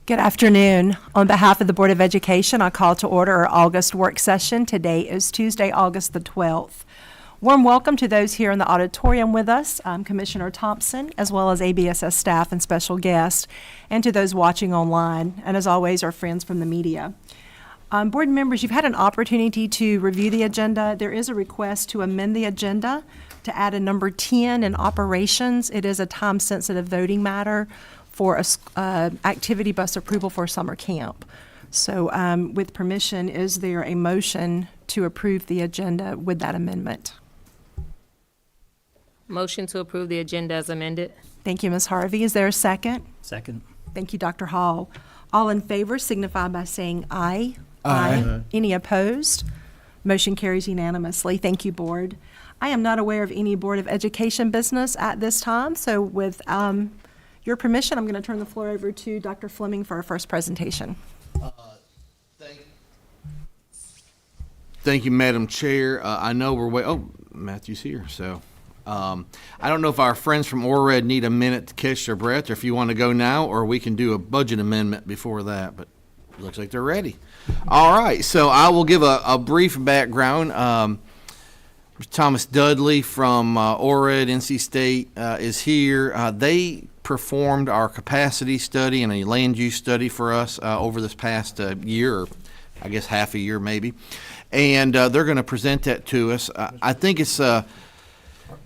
Good afternoon. On behalf of the Board of Education, I call to order our August work session. Today is Tuesday, August the 12th. Warm welcome to those here in the auditorium with us, Commissioner Thompson, as well as ABSS staff and special guests, and to those watching online, and as always, our friends from the media. Board members, you've had an opportunity to review the agenda. There is a request to amend the agenda to add a number 10 in operations. It is a time-sensitive voting matter for a activity bus approval for summer camp. So with permission, is there a motion to approve the agenda with that amendment? Motion to approve the agenda as amended. Thank you, Ms. Harvey. Is there a second? Second. Thank you, Dr. Hall. All in favor signify by saying aye. Aye. Any opposed? Motion carries unanimously. Thank you, Board. I am not aware of any Board of Education business at this time, so with your permission, I'm going to turn the floor over to Dr. Fleming for our first presentation. Thank you, Madam Chair. I know we're Matthew's here, so I don't know if our friends from ORED need a minute to catch their breath, or if you want to go now, or we can do a budget amendment before that, but it looks like they're ready. All right, so I will give a brief background. Thomas Dudley from ORED, NC State, is here. They performed our capacity study and a land use study for us over this past year, or I guess half a year maybe, and they're going to present that to us. I think it's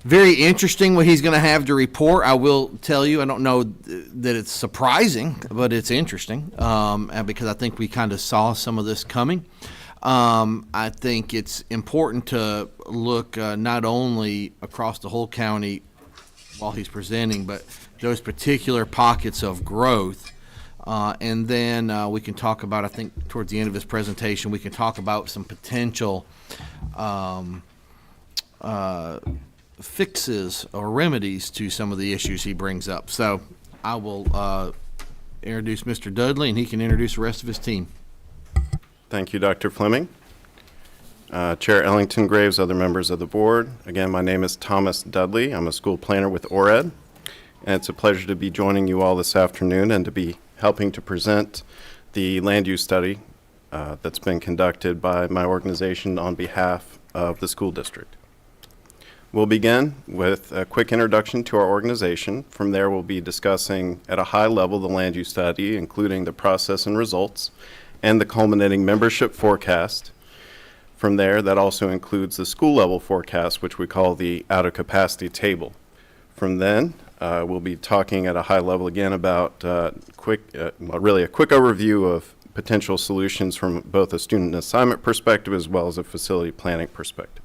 very interesting what he's going to have to report. I will tell you, I don't know that it's surprising, but it's interesting because I think we kind of saw some of this coming. I think it's important to look not only across the whole county while he's presenting, but those particular pockets of growth. And then we can talk about, I think towards the end of his presentation, we can talk about some potential fixes or remedies to some of the issues he brings up. So I will introduce Mr. Dudley, and he can introduce the rest of his team. Thank you, Dr. Fleming. Chair Ellington Graves, other members of the board. Again, my name is Thomas Dudley. I'm a school planner with ORED, and it's a pleasure to be joining you all this afternoon and to be helping to present the land use study that's been conducted by my organization on behalf of the school district. We'll begin with a quick introduction to our organization. From there, we'll be discussing at a high level the land use study, including the process and results, and the culminating membership forecast. From there, that also includes the school level forecast, which we call the out of capacity table. From then, we'll be talking at a high level again about really a quick overview of potential solutions from both a student assignment perspective as well as a facility planning perspective.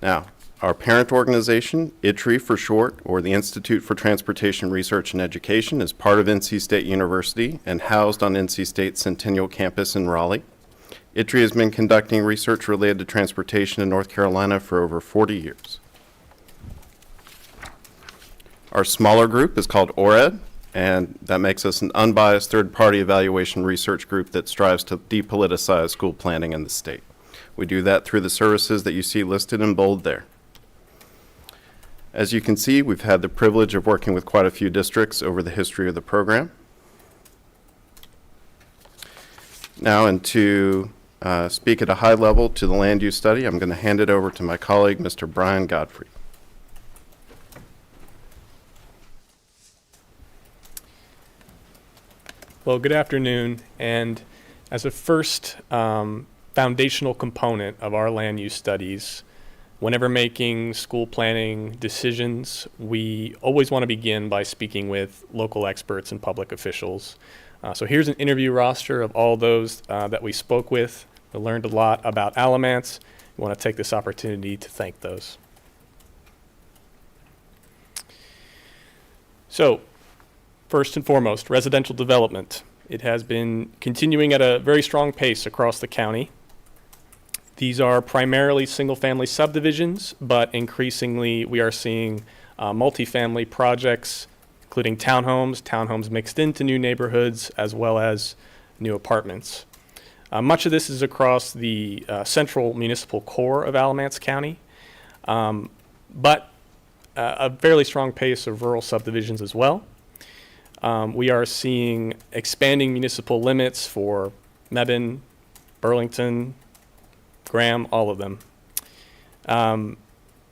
Now, our parent organization, ITRI for short, or the Institute for Transportation Research and Education, is part of NC State University and housed on NC State's Centennial Campus in Raleigh. ITRI has been conducting research related to transportation in North Carolina for over 40 years. Our smaller group is called ORED, and that makes us an unbiased third-party evaluation research group that strives to depoliticize school planning in the state. We do that through the services that you see listed in bold there. As you can see, we've had the privilege of working with quite a few districts over the history of the program. Now, and to speak at a high level to the land use study, I'm going to hand it over to my colleague, Mr. Brian Godfrey. Well, good afternoon. And as a first foundational component of our land use studies, whenever making school planning decisions, we always want to begin by speaking with local experts and public officials. So here's an interview roster of all those that we spoke with. We learned a lot about Alamance. We want to take this opportunity to thank those. So, first and foremost, residential development. It has been continuing at a very strong pace across the county. These are primarily single-family subdivisions, but increasingly we are seeing multifamily projects, including townhomes mixed into new neighborhoods, as well as new apartments. Much of this is across the central municipal core of Alamance County, but a fairly strong pace of rural subdivisions as well. We are seeing expanding municipal limits for Mebane, Burlington, Graham, all of them.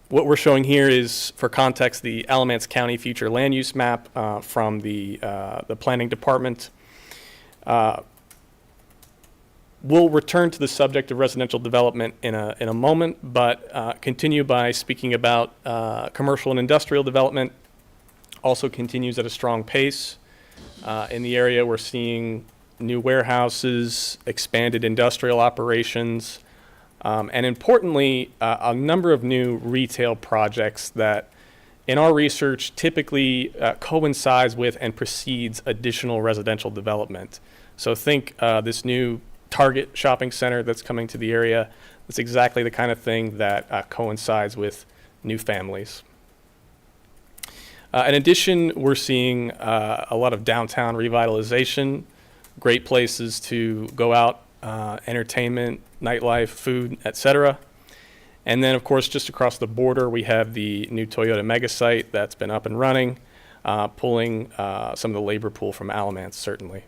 What we're showing here is, for context, the Alamance County future land use map from the planning department. We'll return to the subject of residential development in a moment, but continue by speaking about commercial and industrial development. Also continues at a strong pace. In the area, we're seeing new warehouses, expanded industrial operations, and importantly, a number of new retail projects that, in our research, typically coincides with and precedes additional residential development. So think this new Target shopping center that's coming to the area. That's exactly the kind of thing that coincides with new families. In addition, we're seeing a lot of downtown revitalization, great places to go out, entertainment, nightlife, food, etc. And then, of course, just across the border, we have the new Toyota mega site that's been up and running, pulling some of the labor pool from Alamance, certainly.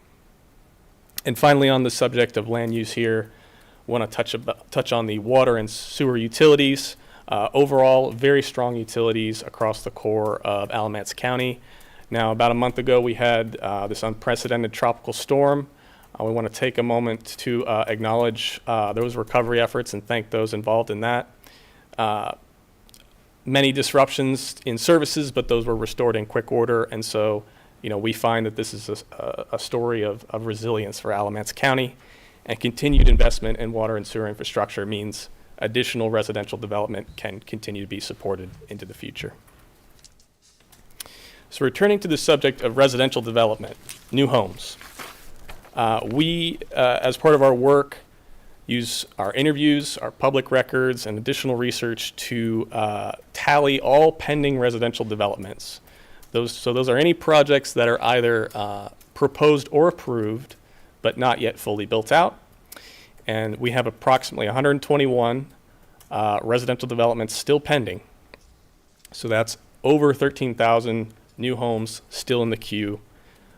And finally, on the subject of land use here, I want to touch on the water and sewer utilities. Overall, very strong utilities across the core of Alamance County. Now, about a month ago, we had this unprecedented tropical storm. We want to take a moment to acknowledge those recovery efforts and thank those involved in that. Many disruptions in services, but those were restored in quick order. And so, we find that this is a story of resilience for Alamance County, and continued investment in water and sewer infrastructure means additional residential development can continue to be supported into the future. So returning to the subject of residential development, new homes. We, as part of our work, use our interviews, our public records, and additional research to tally all pending residential developments. Those are any projects that are either proposed or approved, but not yet fully built out. And we have approximately 121 residential developments still pending. So that's over 13,000 new homes still in the queue.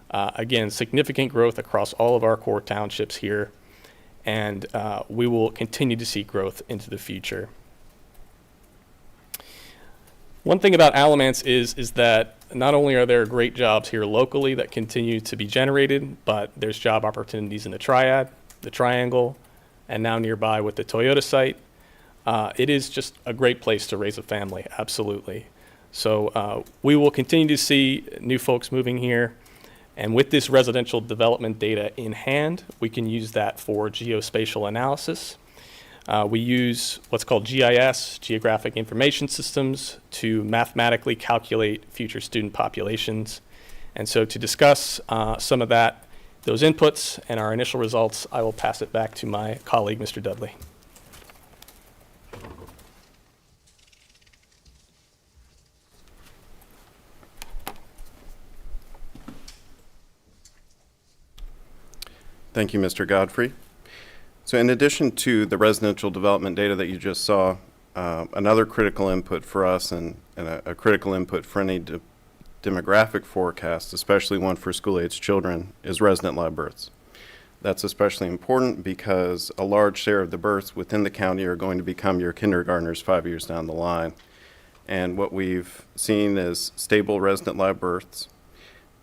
Again, significant growth across all of our core townships here, and we will continue to see growth into the future. One thing about Alamance is that not only are there great jobs here locally that continue to be generated, but there's job opportunities in the Triad, the Triangle, and now nearby with the Toyota site. It is just a great place to raise a family, absolutely. So we will continue to see new folks moving here. And with this residential development data in hand, we can use that for geospatial analysis. We use what's called GIS, Geographic Information Systems, to mathematically calculate future student populations. And so to discuss some of those inputs and our initial results, I will pass it back to my colleague, Mr. Dudley. Thank you, Mr. Godfrey. So in addition to the residential development data that you just saw, another critical input for us and a critical input for any demographic forecast, especially one for school-age children, is resident live births. That's especially important because a large share of the births within the county are going to become your kindergartners 5 years down the line. And what we've seen is stable resident live births.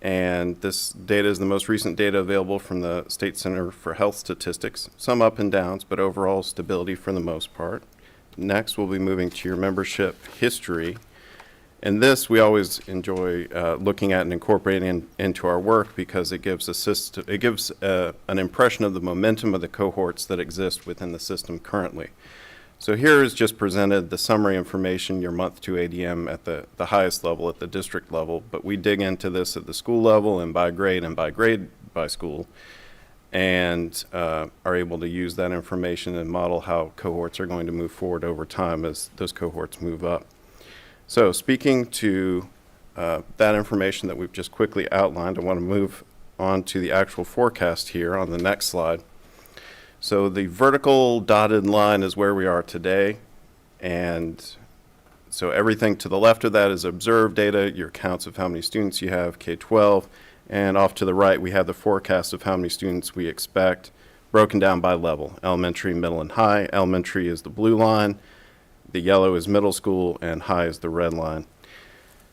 And this data is the most recent data available from the State Center for Health Statistics. Some up and downs, but overall stability for the most part. Next, we'll be moving to your membership history. And this we always enjoy looking at and incorporating into our work because it gives an impression of the momentum of the cohorts that exist within the system currently. So here is just presented the summary information, your month 2 ADM at the highest level, at the district level, but we dig into this at the school level and by grade by school, and are able to use that information and model how cohorts are going to move forward over time as those cohorts move up. So speaking to that information that we've just quickly outlined, I want to move on to the actual forecast here on the next slide. So the vertical dotted line is where we are today, and so everything to the left of that is observed data, your counts of how many students you have, K-12, And off to the right, we have the forecast of how many students we expect broken down by level, elementary, middle, and high. Elementary is the blue line, the yellow is middle school, and high is the red line.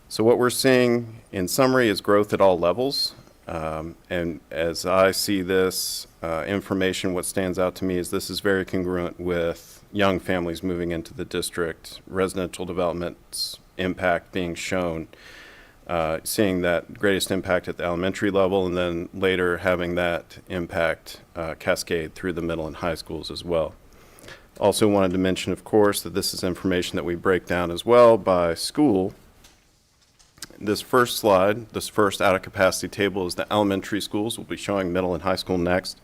So what we're seeing in summary is growth at all levels. And as I see this information, what stands out to me is this is very congruent with young families moving into the district, residential development's impact being shown, seeing that greatest impact at the elementary level, and then later having that impact cascade through the middle and high schools as well. Also wanted to mention, of course, that this is information that we break down as well by school. This first slide, this first out of capacity table is the elementary schools. We'll be showing middle and high school next.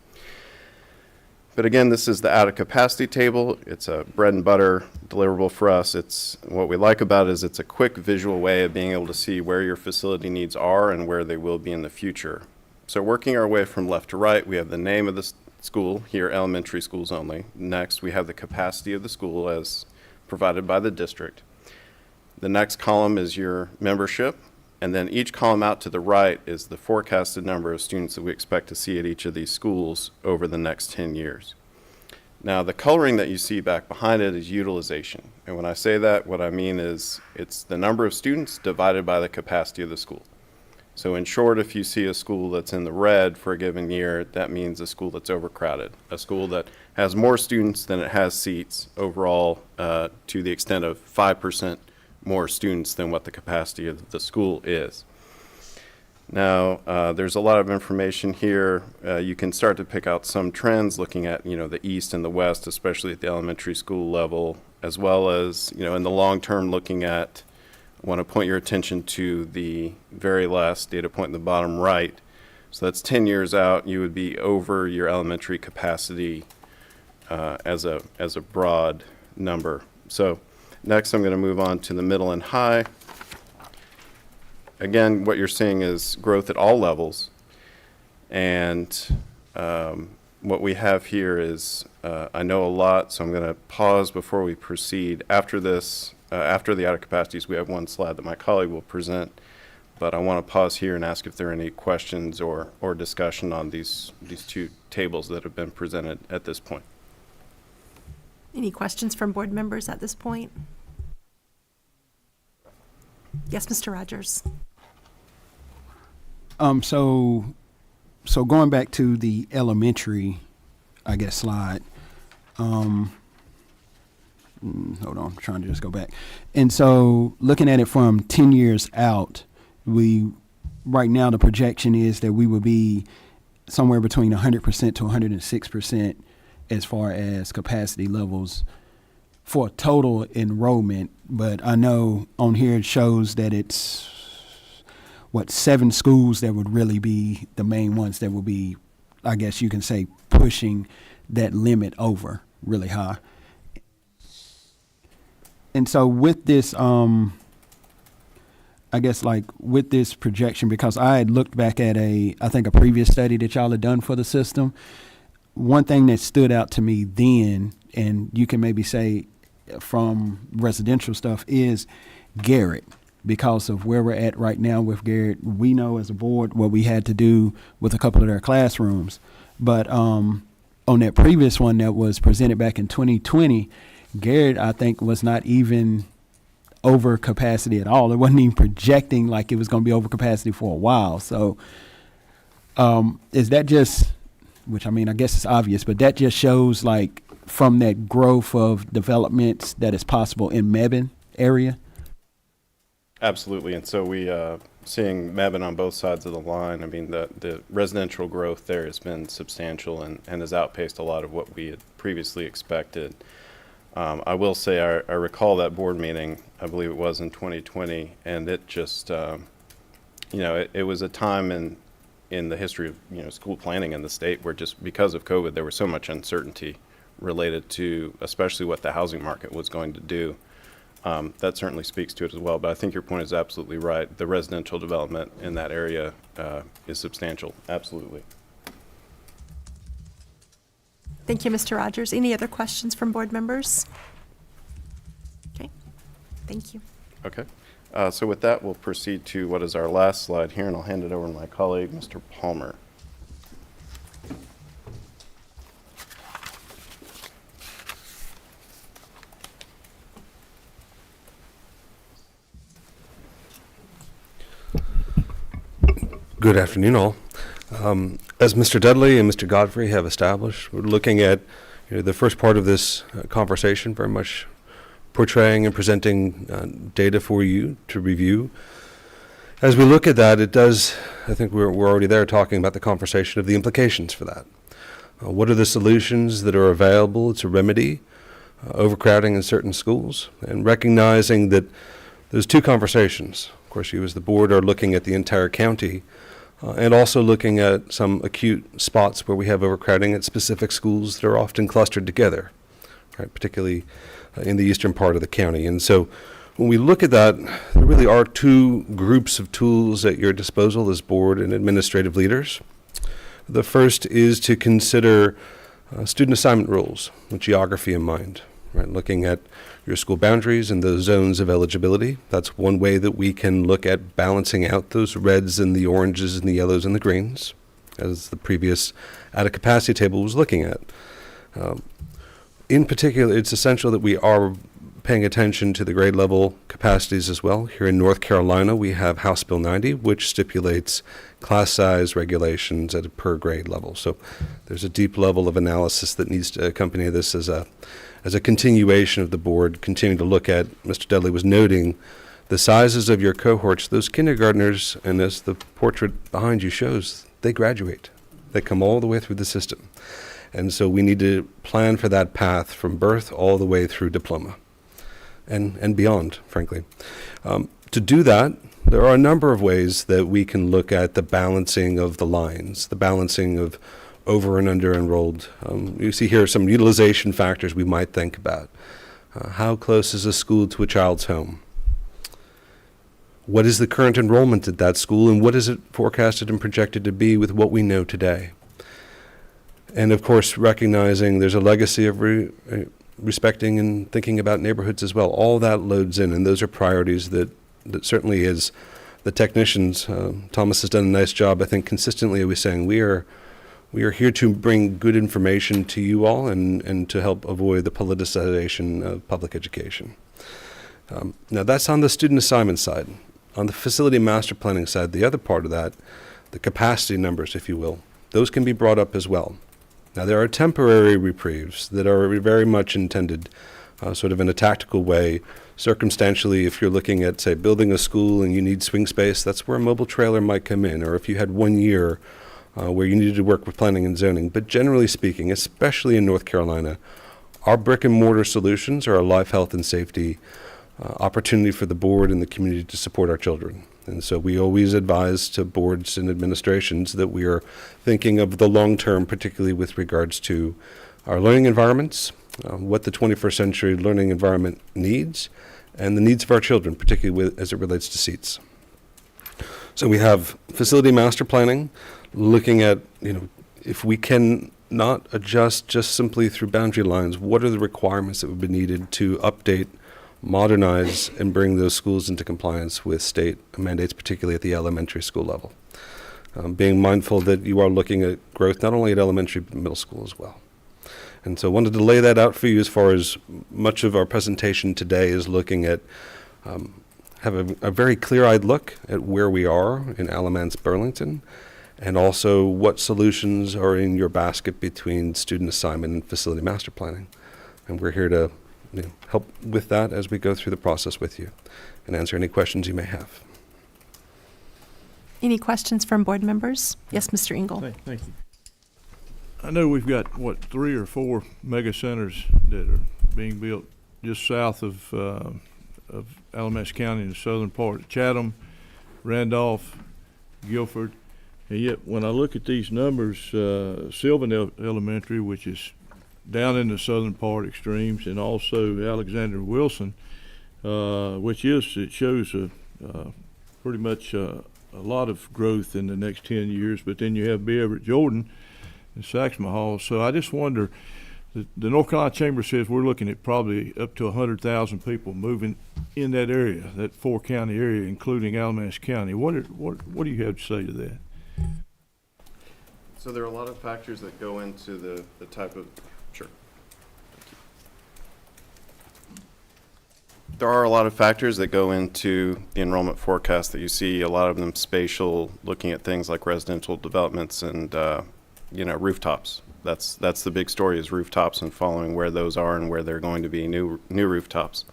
But again, this is the out of capacity table. It's a bread and butter deliverable for us. It's what we like about it is it's a quick visual way of being able to see where your facility needs are and where they will be in the future. So working our way from left to right, we have the name of the school here, elementary schools only. Next, we have the capacity of the school as provided by the district. The next column is your membership, and then each column out to the right is the forecasted number of students that we expect to see at each of these schools over the next 10 years. Now, the coloring that you see back behind it is utilization. And when I say that, what I mean is it's the number of students divided by the capacity of the school. So in short, if you see a school that's in the red for a given year, that means a school that's overcrowded, a school that has more students than it has seats overall, to the extent of 5% more students than what the capacity of the school is. Now, there's a lot of information here. You can start to pick out some trends looking at, the east and the west, especially at the elementary school level, as well as, in the long term looking at, I want to point your attention to the very last data point in the bottom right. So that's 10 years out, you would be over your elementary capacity as a broad number. So next, I'm going to move on to the middle and high. Again, what you're seeing is growth at all levels. And what we have here is, I know a lot, so I'm going to pause before we proceed. After this, after the out of capacities, we have one slide that my colleague will present. But I want to pause here and ask if there are any questions or discussion on these two tables that have been presented at this point. Any questions from board members at this point? Yes, Mr. Rogers. So going back to the elementary, I guess, slide. Hold on, I'm trying to just go back. And so looking at it from 10 years out, right now the projection is that we will be somewhere between 100% to 106% as far as capacity levels for total enrollment. But I know on here it shows that it's 7 schools that would really be the main ones that will be, I guess you can say, pushing that limit over really high. And so with this, I guess with this projection, because I had looked back at I think a previous study that y'all had done for the system, one thing that stood out to me then, and you can maybe say from residential stuff, is Garrett. Because of where we're at right now with Garrett, we know as a board what we had to do with a couple of their classrooms. But on that previous one that was presented back in 2020, Garrett, I think, was not even over capacity at all. It wasn't even projecting like it was going to be over capacity for a while. So is that just, which I mean, I guess it's obvious, but that just shows from that growth of developments that is possible in Mebane area? Absolutely, and so we seeing Mebane on both sides of the line. I mean, the residential growth there has been substantial and has outpaced a lot of what we had previously expected. I will say I recall that board meeting, I believe it was in 2020, and it just, it was a time in the history of, school planning in the state where just because of COVID, there was so much uncertainty related to especially what the housing market was going to do. That certainly speaks to it as well, but I think your point is absolutely right. The residential development in that area is substantial, absolutely. Thank you, Mr. Rogers. Any other questions from board members? Okay, thank you. Okay. So with that, we'll proceed to what is our last slide here, and I'll hand it over to my colleague, Mr. Palmer. Good afternoon, all. As Mr. Dudley and Mr. Godfrey have established, we're looking at the first part of this conversation, very much portraying and presenting data for you to review. As we look at that, it does, I think we're already there talking about the conversation of the implications for that. What are the solutions that are available to remedy overcrowding in certain schools? And recognizing that there's two conversations. Of course, you as the board are looking at the entire county, and also looking at some acute spots where we have overcrowding at specific schools that are often clustered together, right, particularly in the eastern part of the county. And so when we look at that, there really are two groups of tools at your disposal as board and administrative leaders. The first is to consider student assignment rules with geography in mind, right, looking at your school boundaries and those zones of eligibility. That's one way that we can look at balancing out those reds and the oranges and the yellows and the greens, as the previous added capacity table was looking at. In particular, it's essential that we are paying attention to the grade level capacities as well. Here in North Carolina, we have House Bill 90, which stipulates class size regulations at a per grade level. So there's a deep level of analysis that needs to accompany this as a continuation of the board continuing to look at. Mr. Dudley was noting the sizes of your cohorts. Those kindergartners, and as the portrait behind you shows, they graduate. They come all the way through the system. And so we need to plan for that path from birth all the way through diploma and beyond, frankly. To do that, there are a number of ways that we can look at the balancing of the lines, the balancing of over and under enrolled. You see here some utilization factors we might think about. How close is a school to a child's home? What is the current enrollment at that school, and what is it forecasted and projected to be with what we know today? And of course, recognizing there's a legacy of respecting and thinking about neighborhoods as well. All that loads in, and those are priorities that certainly as the technicians, Thomas has done a nice job, I think, consistently always saying we are here to bring good information to you all and to help avoid the politicization of public education. Now that's on the student assignment side. On the facility master planning side, the other part of that, the capacity numbers, if you will, those can be brought up as well. Now there are temporary reprieves that are very much intended sort of in a tactical way. Circumstantially, if you're looking at, say, building a school and you need swing space, that's where a mobile trailer might come in, or if you had 1 year where you needed to work with planning and zoning. But generally speaking, especially in North Carolina, our brick and mortar solutions are a life, health, and safety opportunity for the board and the community to support our children. And so we always advise to boards and administrations that we are thinking of the long term, particularly with regards to our learning environments, what the 21st century learning environment needs, and the needs of our children, particularly as it relates to seats. So we have facility master planning, looking at, if we can not adjust just simply through boundary lines, what are the requirements that would be needed to update, modernize, and bring those schools into compliance with state mandates, particularly at the elementary school level. Being mindful that you are looking at growth not only at elementary but middle school as well. And so I wanted to lay that out for you as far as much of our presentation today is looking at, have a very clear-eyed look at where we are in Alamance, Burlington, and also what solutions are in your basket between student assignment and facility master planning. And we're here to help with that as we go through the process with you and answer any questions you may have. Any questions from board members? Yes, Mr. Engel. Thank you. I know we've got, 3 or 4 mega centers that are being built just south of Alamance County in the southern part, Chatham, Randolph, Guilford. And yet, when I look at these numbers, Sylvan Elementary, which is down in the southern part extremes, and also Alexander Wilson, it shows pretty much a lot of growth in the next 10 years. But then you have B. Everett Jordan and Saxma Hall. So I just wonder, The North Carolina Chamber says we're looking at probably up to 100,000 people moving in that area, that four-county area, including Alamance County. What do you have to say to that? So there are a lot of factors that go into the type of, sure. There are a lot of factors that go into the enrollment forecast that you see, a lot of them spatial, looking at things like residential developments and, rooftops. That's the big story, is rooftops, and following where those are and where they're going to be new rooftops.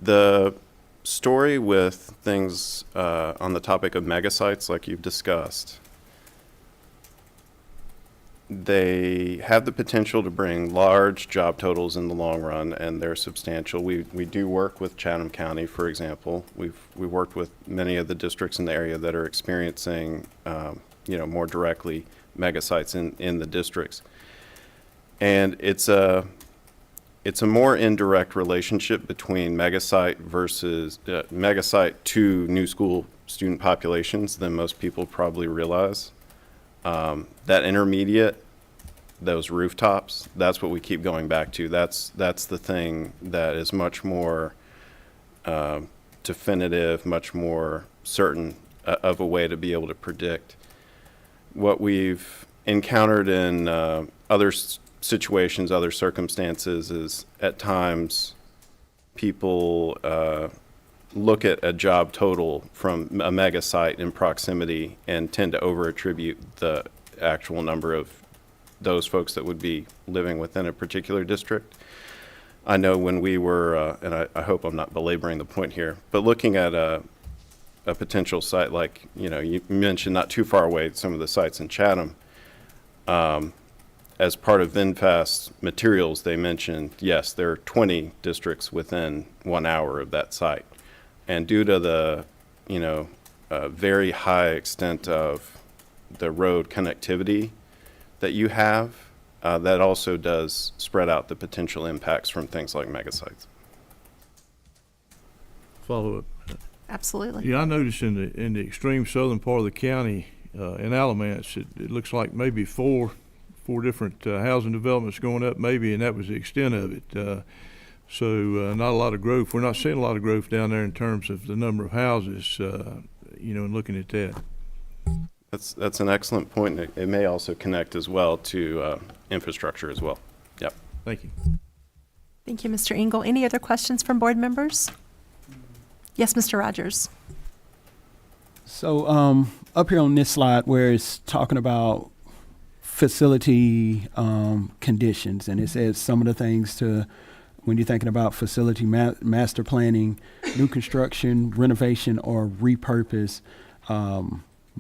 The story with things on the topic of mega sites like you've discussed, they have the potential to bring large job totals in the long run, and they're substantial. We do work with Chatham County, for example. We've worked with many of the districts in the area that are experiencing, more directly mega sites in the districts. And it's a more indirect relationship between mega site versus mega site to new school student populations than most people probably realize. That intermediate, those rooftops, that's what we keep going back to. That's the thing that is much more definitive, much more certain of a way to be able to predict. What we've encountered in other situations, other circumstances, is at times people look at a job total from a mega site in proximity and tend to over-attribute the actual number of those folks that would be living within a particular district. I know when we were, and I hope I'm not belaboring the point here, but looking at a potential site like, you mentioned not too far away, some of the sites in Chatham, as part of VinFast materials, they mentioned, yes, there are 20 districts within 1 hour of that site. And due to the, very high extent of the road connectivity that you have, that also does spread out the potential impacts from things like megasites. Follow up. Absolutely. Yeah, I noticed in the extreme southern part of the county, in Alamance, it looks like maybe four different housing developments going up, maybe, and that was the extent of it. So not a lot of growth. We're not seeing a lot of growth down there in terms of the number of houses, and looking at that. That's an excellent point. It may also connect as well to infrastructure as well. Yep. Thank you. Thank you, Mr. Engel. Any other questions from board members? Yes, Mr. Rogers. So up here on this slide where it's talking about facility conditions, and it says some of the things to, when you're thinking about facility master planning, new construction, renovation, or repurpose,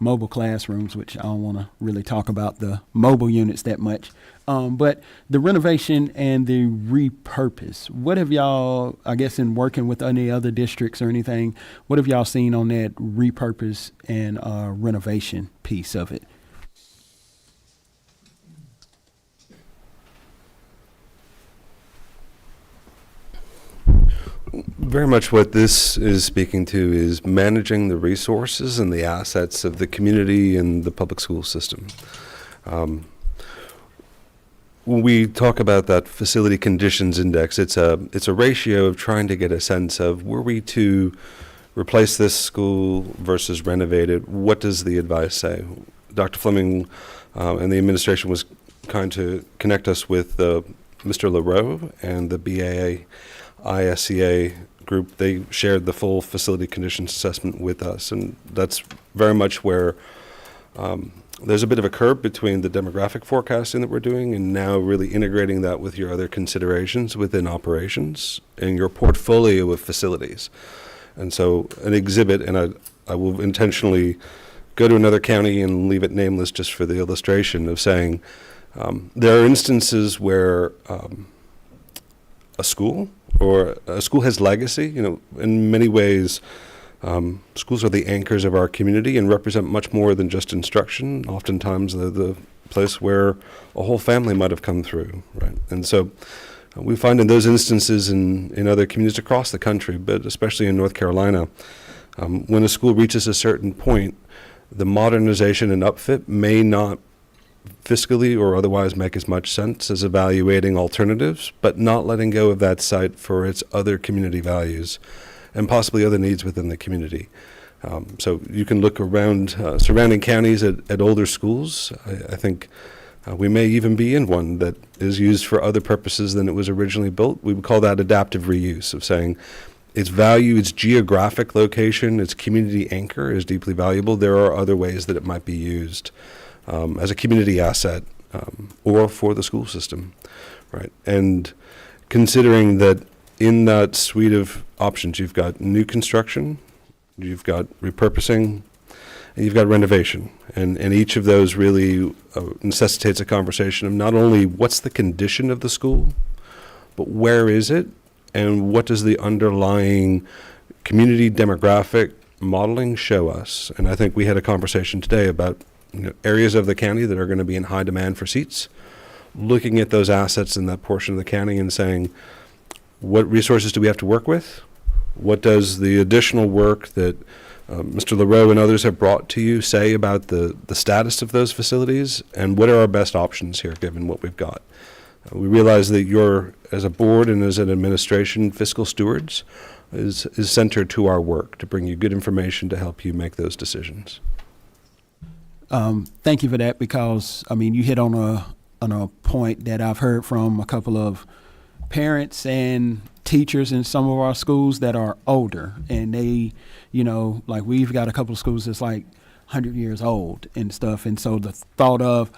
mobile classrooms, which I don't want to really talk about the mobile units that much. But the renovation and the repurpose, what have y'all, I guess in working with any other districts or anything, what have y'all seen on that repurpose and renovation piece of it? Very much what this is speaking to is managing the resources and the assets of the community and the public school system. When we talk about that facility conditions index, it's a ratio of trying to get a sense of, were we to replace this school versus renovate it, what does the advice say? Dr. Fleming and the administration was kind to connect us with Mr. LaRoe and the BAA ISCA group. They shared the full facility conditions assessment with us, and that's very much where there's a bit of a curve between the demographic forecasting that we're doing and now really integrating that with your other considerations within operations and your portfolio of facilities. And so an exhibit, and I will intentionally go to another county and leave it nameless just for the illustration of saying there are instances where a school has legacy. In many ways, schools are the anchors of our community and represent much more than just instruction. Oftentimes, they're the place where a whole family might have come through, right? And so we find in those instances in other communities across the country, but especially in North Carolina, when a school reaches a certain point, the modernization and upfit may not fiscally or otherwise make as much sense as evaluating alternatives, but not letting go of that site for its other community values and possibly other needs within the community. So you can look around surrounding counties at older schools. I think we may even be in one that is used for other purposes than it was originally built. We would call that adaptive reuse, of saying its value, its geographic location, its community anchor is deeply valuable. There are other ways that it might be used as a community asset or for the school system, right? And considering that in that suite of options, you've got new construction, you've got repurposing, and you've got renovation. And each of those really necessitates a conversation of not only what's the condition of the school, but where is it, and what does the underlying community demographic modeling show us? And I think we had a conversation today about areas of the county that are going to be in high demand for seats, looking at those assets in that portion of the county and saying, what resources do we have to work with? What does the additional work that Mr. LaRoe and others have brought to you say about the status of those facilities, and what are our best options here given what we've got? We realize that you're, as a board and as an administration, fiscal stewards is centered to our work to bring you good information to help you make those decisions. Thank you for that, because you hit on a point that I've heard from a couple of parents and teachers in some of our schools that are older, and they, like we've got a couple of schools that's like 100 years old and stuff, and so the thought of,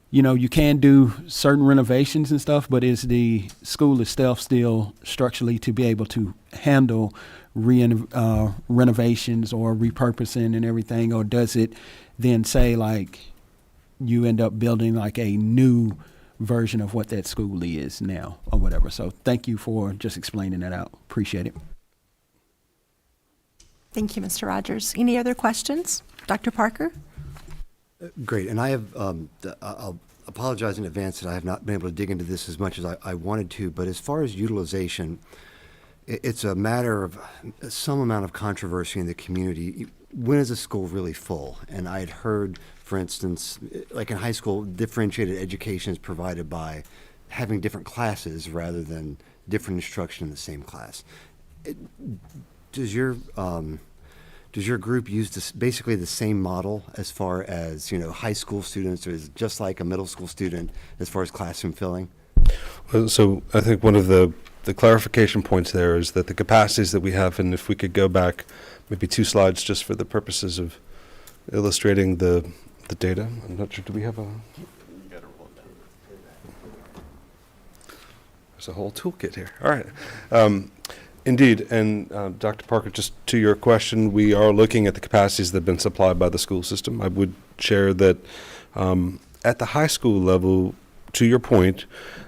you can do certain renovations and stuff, but is the school itself still structurally to be able to handle renovations or repurposing and everything, or does it then say like you end up building like a new version of what that school is now or whatever? So thank you for just explaining that out. Appreciate it. Thank you, Mr. Rogers. Any other questions? Dr. Parker? Great, and I have, I'll apologize in advance that I have not been able to dig into this as much as I wanted to, but as far as utilization, it's a matter of some amount of controversy in the community. When is a school really full? And I had heard, for instance, like in high school, differentiated education is provided by having different classes rather than different instruction in the same class. Does your group use basically the same model as far as high school students, or is it just like a middle school student as far as classroom filling? Well, so I think one of the clarification points there is that the capacities that we have, and if we could go back maybe 2 slides just for the purposes of illustrating the data. I'm not sure, do we have a... You gotta roll it down. There's a whole toolkit here. All right. Indeed, and Dr. Parker, just to your question, we are looking at the capacities that have been supplied by the school system. I would share that at the high school level, to your point,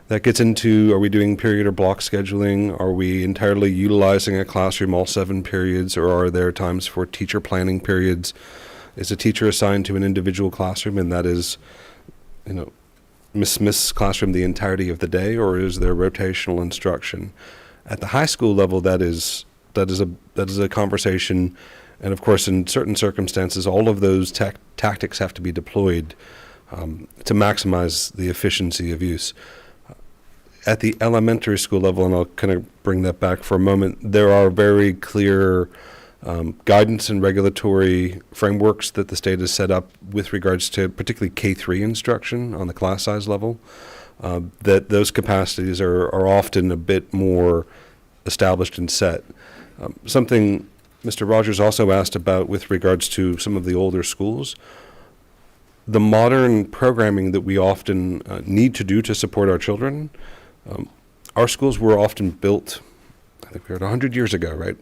that gets into, are we doing period or block scheduling? Are we entirely utilizing a classroom all 7 periods, or are there times for teacher planning periods? Is a teacher assigned to an individual classroom, and that is, Miss Classroom the entirety of the day, or is there rotational instruction? At the high school level, that is a conversation, and of course, in certain circumstances, all of those tactics have to be deployed to maximize the efficiency of use. At the elementary school level, and I'll kind of bring that back for a moment, there are very clear guidance and regulatory frameworks that the state has set up with regards to particularly K-3 instruction on the class size level, that those capacities are often a bit more established and set. Something Mr. Rogers also asked about with regards to some of the older schools, the modern programming that we often need to do to support our children. Our schools were often built, I think we were 100 years ago, right?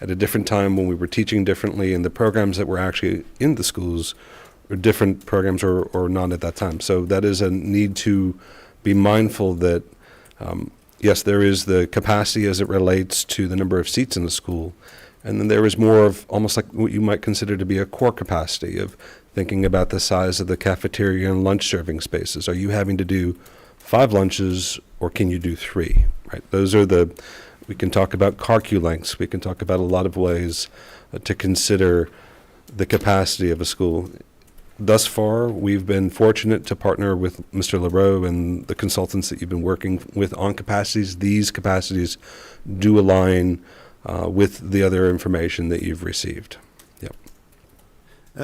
At a different time when we were teaching differently, and the programs that were actually in the schools were different programs or not at that time. So that is a need to be mindful that, yes, there is the capacity as it relates to the number of seats in the school, and then there is more of almost like what you might consider to be a core capacity of thinking about the size of the cafeteria and lunch serving spaces. Are you having to do 5 lunches, or can you do 3, right? Those are we can talk about car queue lengths. We can talk about a lot of ways to consider the capacity of a school. thus far, we've been fortunate to partner with Mr. LaRoe and the consultants that you've been working with on capacities. These capacities do align with the other information that you've received. Yep.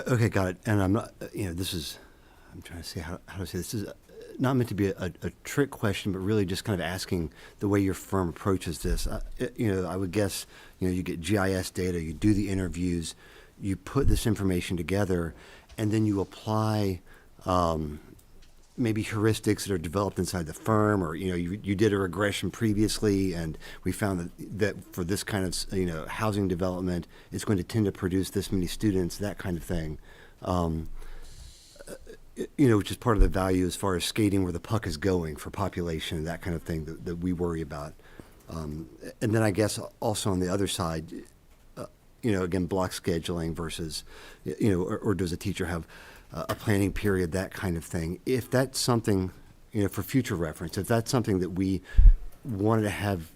Okay, got it. And I'm not, I'm trying to say how to say this. This is not meant to be a trick question, but really just kind of asking the way your firm approaches this. I would guess, you get GIS data, you do the interviews, you put this information together, and then you apply maybe heuristics that are developed inside the firm, or you did a regression previously, and we found that for this kind of housing development, it's going to tend to produce this many students, that kind of thing. Which is part of the value as far as skating where the puck is going for population, that kind of thing that we worry about. And then I guess also on the other side, again, block scheduling versus, or does a teacher have a planning period, that kind of thing. If that's something, for future reference, if that's something that we wanted to have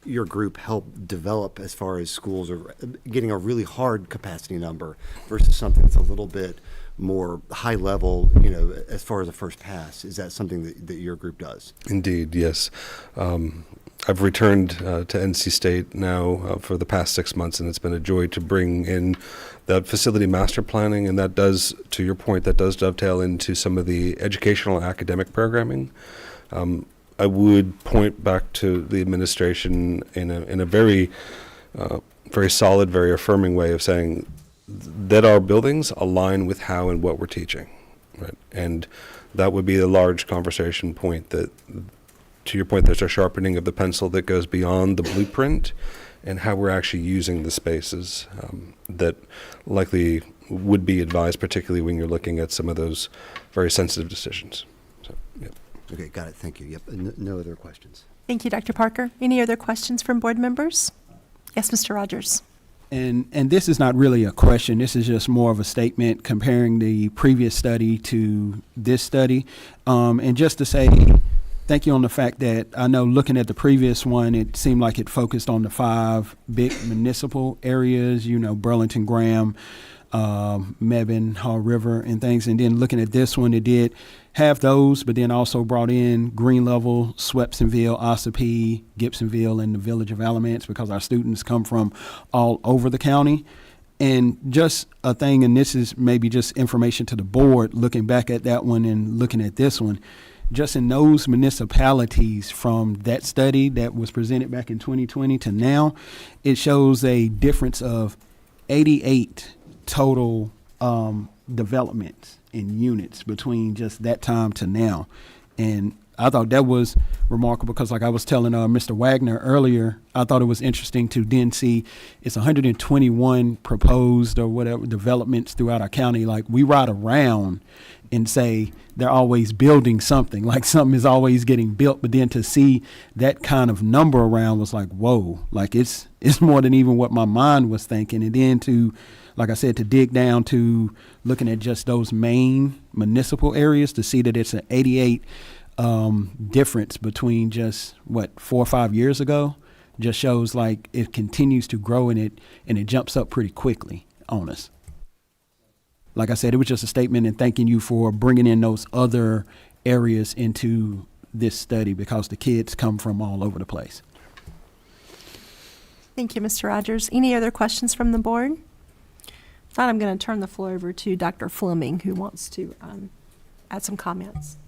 your group help develop as far as schools are getting a really hard capacity number versus something that's a little bit more high level, as far as a first pass, is that something that your group does? Indeed, yes. I've returned to NC State now for the past 6 months, and it's been a joy to bring in that facility master planning, and that does, to your point, that does dovetail into some of the educational and academic programming. I would point back to the administration in a very, very solid, very affirming way of saying that our buildings align with how and what we're teaching, right? And that would be a large conversation point that, to your point, there's a sharpening of the pencil that goes beyond the blueprint and how we're actually using the spaces that likely would be advised, particularly when you're looking at some of those very sensitive decisions. So, yep. Okay, got it. Thank you. Yep. No other questions. Thank you, Dr. Parker. Any other questions from board members? Yes, Mr. Rogers. And this is not really a question. This is just more of a statement comparing the previous study to this study. And just to say thank you on the fact that I know looking at the previous one, it seemed like it focused on the 5 big municipal areas, Burlington, Graham, Mebane, Haw River, and things. And then looking at this one, it did have those, but then also brought in Green Level, Swepsonville, Ossipee, Gibsonville, and the Village of Alamance, because our students come from all over the county. And just a thing, and this is maybe just information to the board, looking back at that one and looking at this one, just in those municipalities from that study that was presented back in 2020 to now, it shows a difference of 88 total developments in units between just that time to now. And I thought that was remarkable because, like I was telling Mr. Wagner earlier, I thought it was interesting to then see it's 121 proposed or whatever developments throughout our county. Like, we ride around and say they're always building something, like something is always getting built. But then to see that kind of number around was like, whoa, like it's more than even what my mind was thinking. And then to, like I said, to dig down to looking at just those main municipal areas to see that it's an 88 difference between just 4 or 5 years ago, just shows like it continues to grow and it jumps up pretty quickly on us. Like I said, it was just a statement and thanking you for bringing in those other areas into this study because the kids come from all over the place. Thank you, Mr. Rogers. Any other questions from the board? If not, I'm going to turn the floor over to Dr. Fleming, who wants to add some comments.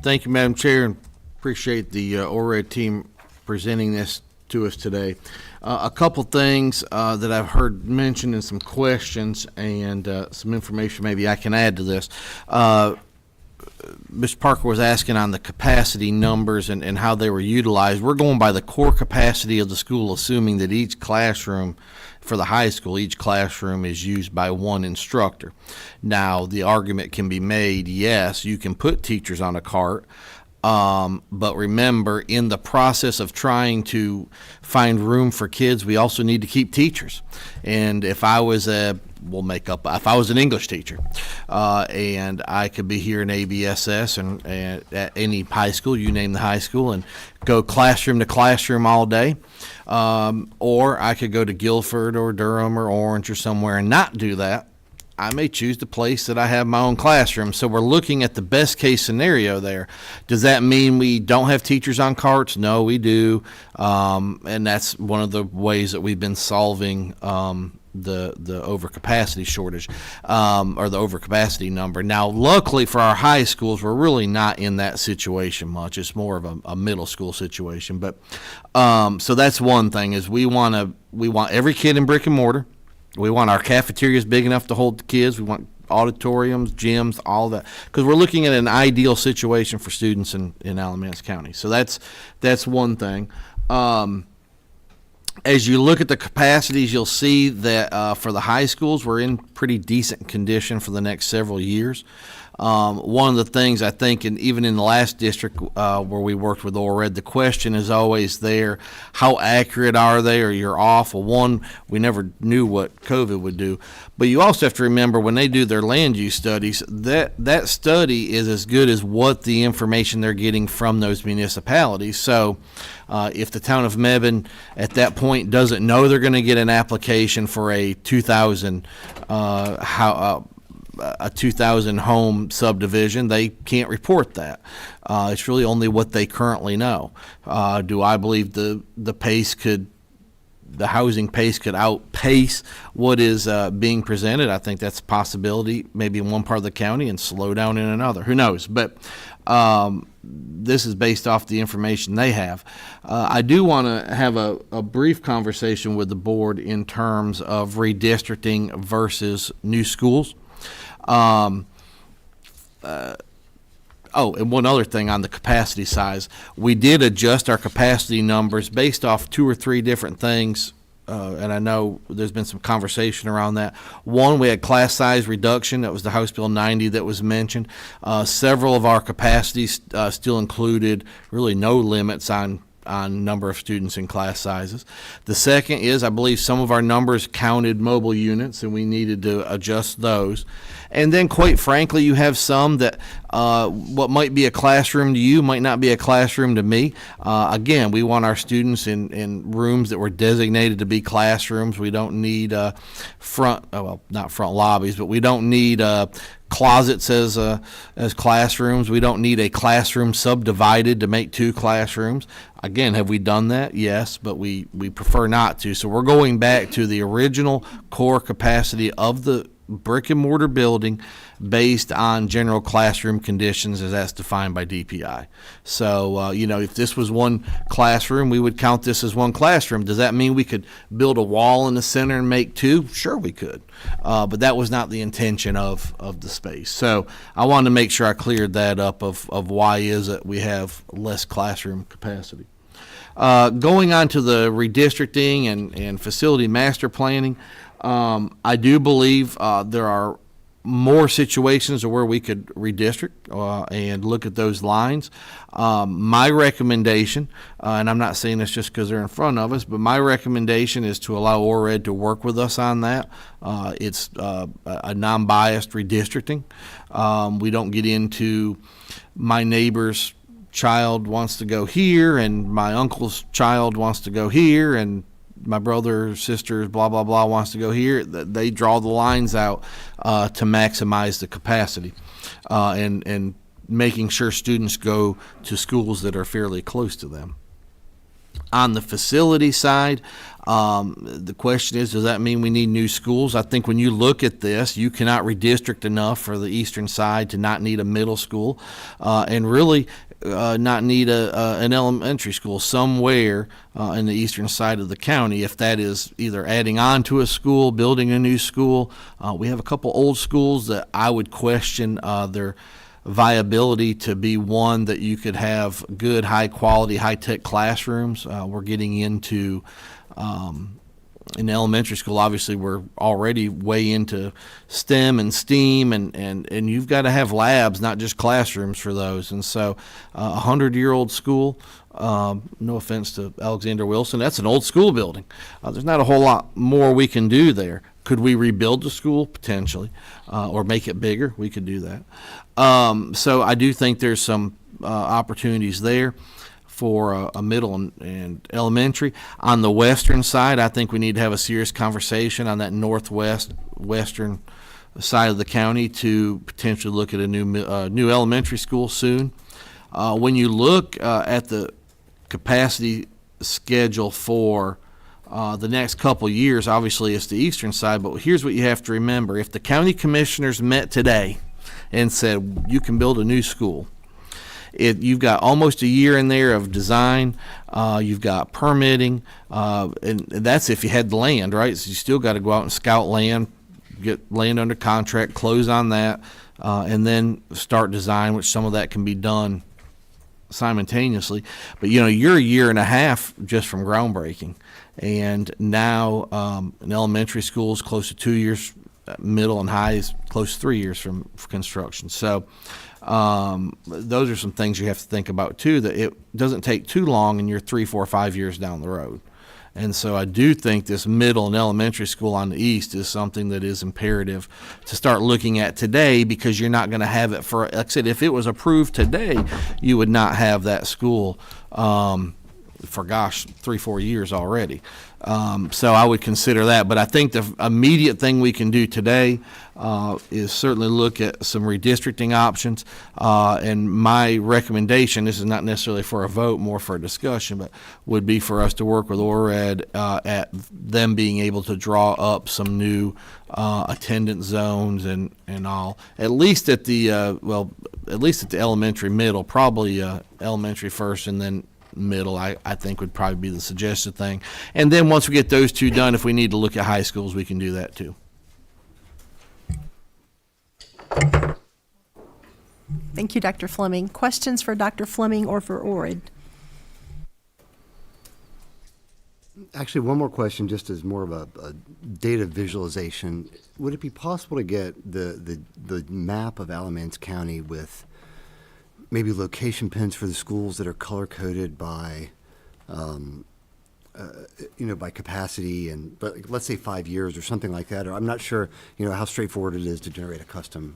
Thank you, Madam Chair, and appreciate the ORED team presenting this to us today. A couple things that I've heard mentioned and some questions and some information maybe I can add to this. Mr. Parker was asking on the capacity numbers and how they were utilized. We're going by the core capacity of the school, assuming that each classroom, for the high school, each classroom is used by one instructor. Now, the argument can be made, yes, you can put teachers on a cart, but remember, in the process of trying to find room for kids, we also need to keep teachers. And if I was if I was an English teacher, and I could be here in ABSS and at any high school, you name the high school, and go classroom to classroom all day, or I could go to Guilford or Durham or Orange or somewhere and not do that, I may choose the place that I have my own classroom. So we're looking at the best case scenario there. Does that mean we don't have teachers on carts? No, we do. And that's one of the ways that we've been solving the overcapacity shortage, or the overcapacity number. Now, luckily for our high schools, we're really not in that situation much. It's more of a middle school situation. But so that's one thing, is we want every kid in brick and mortar. We want our cafeterias big enough to hold the kids. We want auditoriums, gyms, all that, because we're looking at an ideal situation for students in Alamance County. So that's one thing. As you look at the capacities, you'll see that for the high schools, we're in pretty decent condition for the next several years. One of the things I think, and even in the last district where we worked with ORED, the question is always there, how accurate are they, or you're off? Well, one, we never knew what COVID would do. But you also have to remember, when they do their land use studies, that study is as good as what the information they're getting from those municipalities. So if the town of Mebane at that point doesn't know they're going to get an application for a 2,000 home subdivision, they can't report that. It's really only what they currently know. Do I believe the housing pace could outpace what is being presented? I think that's a possibility, maybe in one part of the county and slow down in another. Who knows? But this is based off the information they have. I do want to have a brief conversation with the board in terms of redistricting versus new schools. And one other thing on the capacity size, we did adjust our capacity numbers based off 2 or 3 different things, and I know there's been some conversation around that. One, we had class size reduction. That was the House Bill 90 that was mentioned. Several of our capacities still included really no limits on number of students in class sizes. The second is, I believe some of our numbers counted mobile units, and we needed to adjust those. And then, quite frankly, you have some that what might be a classroom to you might not be a classroom to me. Again, we want our students in rooms that were designated to be classrooms. We don't need not front lobbies, but we don't need closets as classrooms. We don't need a classroom subdivided to make 2 classrooms. Again, have we done that? Yes, but we prefer not to. So we're going back to the original core capacity of the brick and mortar building based on general classroom conditions as that's defined by DPI. So, if this was one classroom, we would count this as one classroom. Does that mean we could build a wall in the center and make 2? Sure, we could. But that was not the intention of the space. So I wanted to make sure I cleared that up of why is it we have less classroom capacity. Going on to the redistricting and facility master planning, I do believe there are more situations where we could redistrict and look at those lines. My recommendation, and I'm not saying this just because they're in front of us, but my recommendation is to allow ORED to work with us on that. It's a non-biased redistricting. We don't get into my neighbor's child wants to go here and my uncle's child wants to go here and my brother, sister, blah, blah, blah, wants to go here. They draw the lines out to maximize the capacity and making sure students go to schools that are fairly close to them. On the facility side, the question is, does that mean we need new schools? I think when you look at this, you cannot redistrict enough for the eastern side to not need a middle school and really not need an elementary school somewhere in the eastern side of the county, if that is either adding on to a school, building a new school. We have a couple old schools that I would question their viability to be one that you could have good, high-quality, high-tech classrooms. We're getting into in elementary school, obviously, we're already way into STEM and STEAM, and you've got to have labs, not just classrooms for those. And so a 100-year-old school, no offense to Alexander Wilson, that's an old school building. There's not a whole lot more we can do there. Could we rebuild the school? Potentially. Or make it bigger? We could do that. So I do think there's some opportunities there for a middle and elementary. On the western side, I think we need to have a serious conversation on that western side of the county to potentially look at a new elementary school soon. When you look at the capacity schedule for the next couple years, obviously it's the eastern side, but here's what you have to remember. If the county commissioners met today and said, you can build a new school, you've got almost a year in there of design, you've got permitting, and that's if you had the land, right? So you still got to go out and scout land, get land under contract, close on that, and then start design, which some of that can be done simultaneously. But you're a year and a half just from groundbreaking, and now an elementary school is close to 2 years, middle and high is close to 3 years from construction. So those are some things you have to think about too, that it doesn't take too long and you're 3, 4, 5 years down the road. And so I do think this middle and elementary school on the east is something that is imperative to start looking at today, because you're not going to have it for, like I said, if it was approved today, you would not have that school for 3, 4 years already. So I would consider that. But I think the immediate thing we can do today is certainly look at some redistricting options. And my recommendation, this is not necessarily for a vote, more for a discussion, but would be for us to work with ORED at them being able to draw up some new attendance zones and all, at least at the elementary middle, probably elementary first and then middle, I think would probably be the suggested thing. And then once we get those two done, if we need to look at high schools, we can do that too. Thank you, Dr. Fleming. Questions for Dr. Fleming or for ORED? Actually, one more question, just as more of a data visualization. Would it be possible to get the map of Alamance County with maybe location pins for the schools that are color-coded by, by capacity, and but let's say 5 years or something like that? Or I'm not sure, how straightforward it is to generate a custom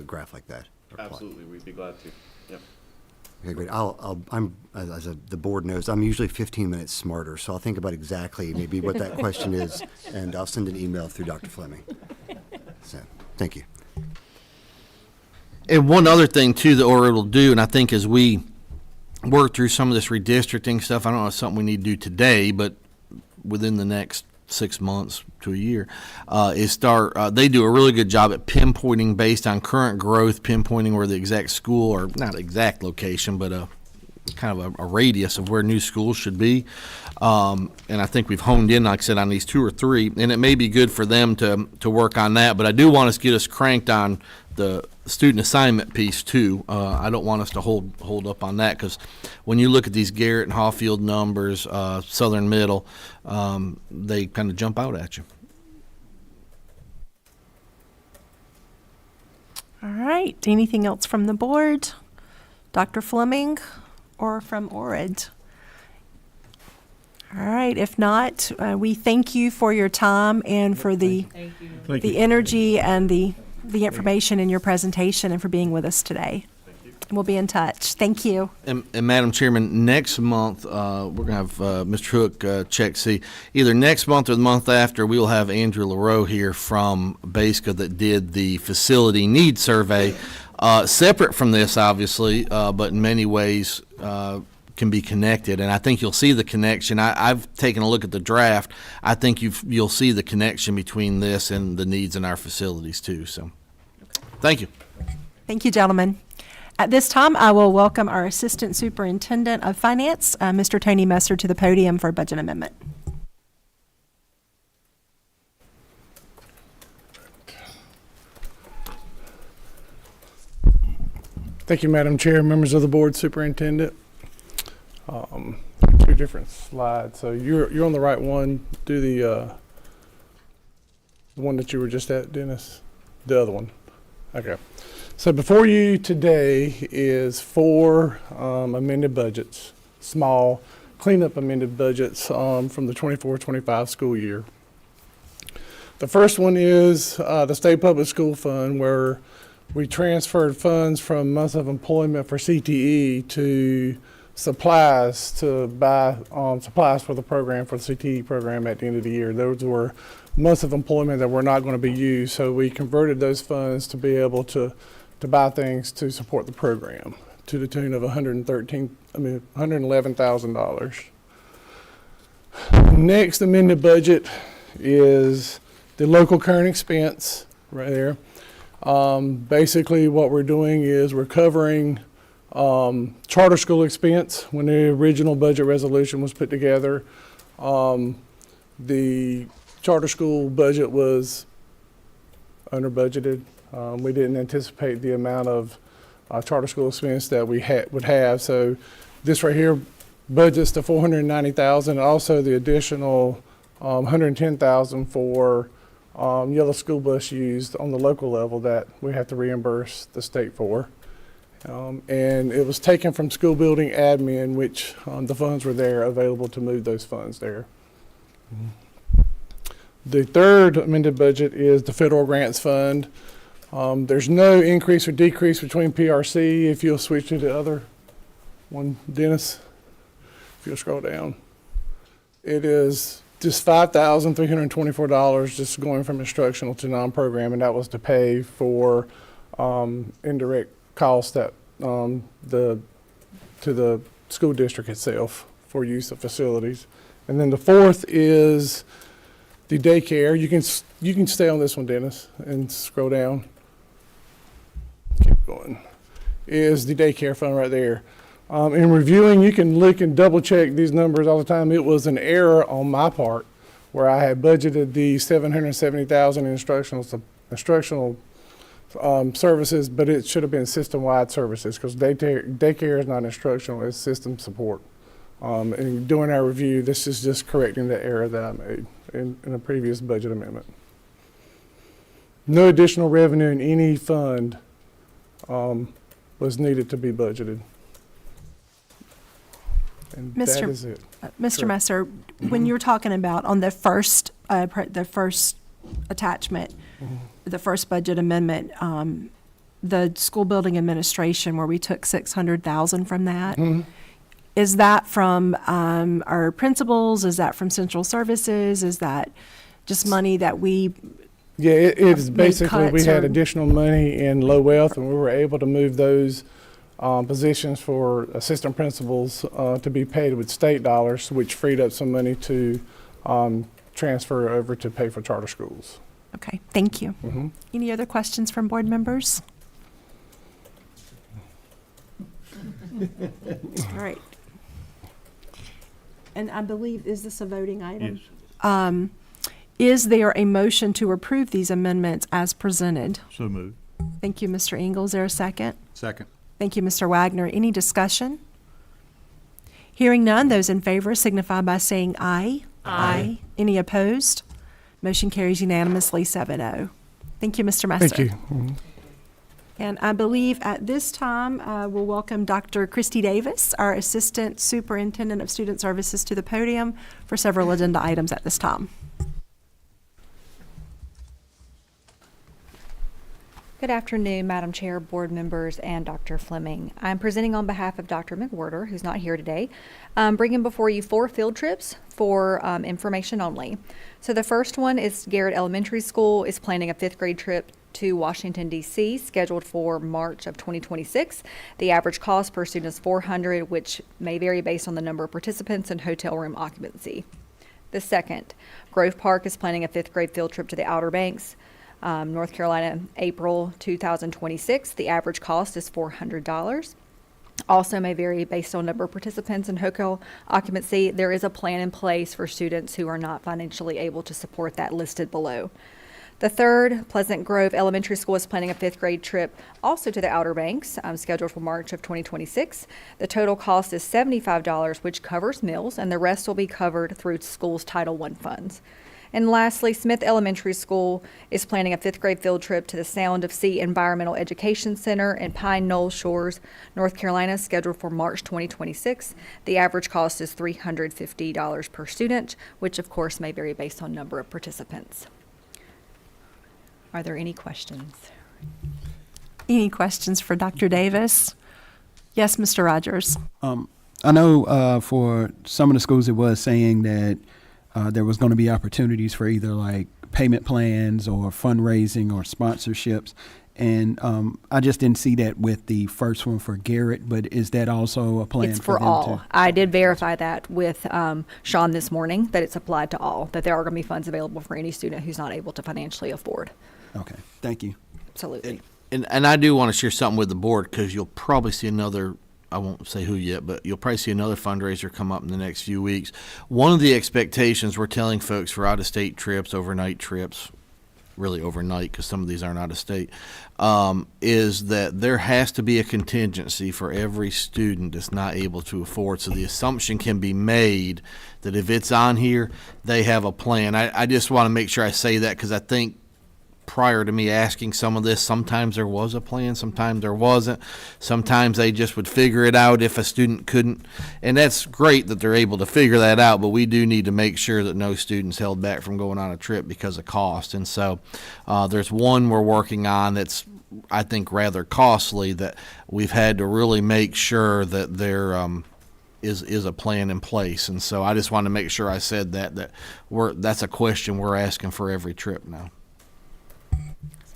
graph like that. Absolutely, we'd be glad to. Yep. Okay, great. I'm the board knows, I'm usually 15 minutes smarter, so I'll think about exactly maybe what that question is, and I'll send an email through Dr. Fleming. So, thank you. And one other thing too that ORED will do, and I think as we work through some of this redistricting stuff, I don't know if it's something we need to do today, but within the next 6 months to a year, is start, they do a really good job at pinpointing based on current growth, pinpointing where the exact school, or not exact location, but a kind of a radius of where new schools should be. And I think we've honed in, like I said, on these 2 or 3, and it may be good for them to work on that, but I do want us to get us cranked on the student assignment piece too. I don't want us to hold up on that, because when you look at these Garrett and Hawfield numbers, Southern Middle, they kind of jump out at you. All right. Anything else from the board? Dr. Fleming or from ORED? All right. If not, we thank you for your time and for the energy and the information in your presentation, and for being with us today. And we'll be in touch. Thank you. And Madam Chairman, next month, we're going to have Mr. Hook check, see, either next month or the month after, we will have Andrew LaRoe here from BASCA that did the facility needs survey, separate from this, obviously, but in many ways can be connected. And I think you'll see the connection. I've taken a look at the draft. I think you'll see the connection between this and the needs in our facilities too. So thank you. Thank you, gentlemen. At this time, I will welcome our Assistant Superintendent of Finance, Mr. Tony Messer, to the podium for budget amendment. Thank you, Madam Chair, members of the board, Superintendent. 2 different slides. So you're on the right one. Do the one that you were just at, Dennis. The other one. Okay. So before you today is 4 amended budgets, small cleanup amended budgets from the 24-25 school year. The first one is the State Public School Fund, where we transferred funds from months of employment for CTE to supplies to buy supplies for the program, for the CTE program at the end of the year. Those were months of employment that were not going to be used. So we converted those funds to be able to buy things to support the program to the tune of $111,000. Next amended budget is the local current expense right there. Basically what we're doing is we're covering charter school expense. When the original budget resolution was put together, the charter school budget was under budgeted. We didn't anticipate the amount of charter school expense that we would have. So this right here budgets to $490,000, and also the additional $110,000 for yellow school bus used on the local level that we have to reimburse the state for. And it was taken from school building admin, which the funds were there available to move those funds there. The third amended budget is the federal grants fund. There's no increase or decrease between PRC. If you'll switch to the other one, Dennis, if you'll scroll down. It is just $5,324 just going from instructional to non-program, and that was to pay for indirect costs that to the school district itself for use of facilities. And then the fourth is the daycare. You can stay on this one, Dennis, and scroll down. Keep going. Is the daycare fund right there. In reviewing, you can look and double check these numbers all the time. It was an error on my part where I had budgeted the $770,000 in instructional services, but it should have been system-wide services because daycare is not instructional, it's system support. And during our review, this is just correcting the error that I made in a previous budget amendment. No additional revenue in any fund was needed to be budgeted. And that is it. Mr. Sure. Messer, when you're talking about on the first attachment, the first budget amendment, the school building administration where we took $600,000 from that, is that from our principals? Is that from central services? Is that just money that we? Yeah, it's made basically we cuts had or- additional money in low wealth, and we were able to move those positions for assistant principals to be paid with state dollars, which freed up some money to transfer over to pay for charter schools. Okay, thank you. Any other questions from board members? All right. And I believe, is this a voting item? Yes. Is there a motion to approve these amendments as presented? So moved. Thank you, Mr. Engel. Is there a second? Second. Thank you, Mr. Wagner. Any discussion? Hearing none, those in favor signify by saying aye. Aye. Any opposed? Motion carries unanimously 7-0. Thank you, Mr. Messer. Thank you. And I believe at this time, we'll welcome Dr. Christy Davis, our Assistant Superintendent of Student Services, to the podium for several agenda items at this time. Good afternoon, Madam Chair, board members, and Dr. Fleming. I'm presenting on behalf of Dr. McWhorter, who's not here today, bringing before you 4 field trips for information only. So the first one is Garrett Elementary School is planning a 5th grade trip to Washington, D.C., scheduled for March of 2026. The average cost per student is $400, which may vary based on the number of participants and hotel room occupancy. The second, Grove Park is planning a 5th grade field trip to the Outer Banks, North Carolina, April 2026. The average cost is $400. Also may vary based on number of participants and hotel occupancy. There is a plan in place for students who are not financially able to support that listed below. The third, Pleasant Grove Elementary School is planning a 5th grade trip also to the Outer Banks, scheduled for March of 2026. The total cost is $75, which covers meals, and the rest will be covered through school's Title I funds. And lastly, Smith Elementary School is planning a 5th grade field trip to the Sound of Sea Environmental Education Center in Pine Knoll Shores, North Carolina, scheduled for March 2026. The average cost is $350 per student, which of course may vary based on number of participants. Are there any questions? Any questions for Dr. Davis? Yes, Mr. Rogers. I know for some of the schools it was saying that there was going to be opportunities for either like payment plans or fundraising or sponsorships. And I just didn't see that with the first one for Garrett, but is that also a plan It's for for them all. too? I did verify that with Sean this morning, that it's applied to all, that there are going to be funds available for any student who's not able to financially afford. Okay, thank you. Absolutely. And I do want to share something with the board, because you'll probably see another, I won't say who yet, but you'll probably see another fundraiser come up in the next few weeks. One of the expectations we're telling folks for out-of-state trips, overnight trips, really overnight because some of these aren't out of state, is that there has to be a contingency for every student that's not able to afford. So the assumption can be made that if it's on here, they have a plan. I just want to make sure I say that, because I think prior to me asking some of this, sometimes there was a plan, sometimes there wasn't. Sometimes they just would figure it out if a student couldn't. And that's great that they're able to figure that out, but we do need to make sure that no student's held back from going on a trip because of cost. And so there's one we're working on that's, I think, rather costly, that we've had to really make sure that there is a plan in place. And so I just want to make sure I said that's a question we're asking for every trip now.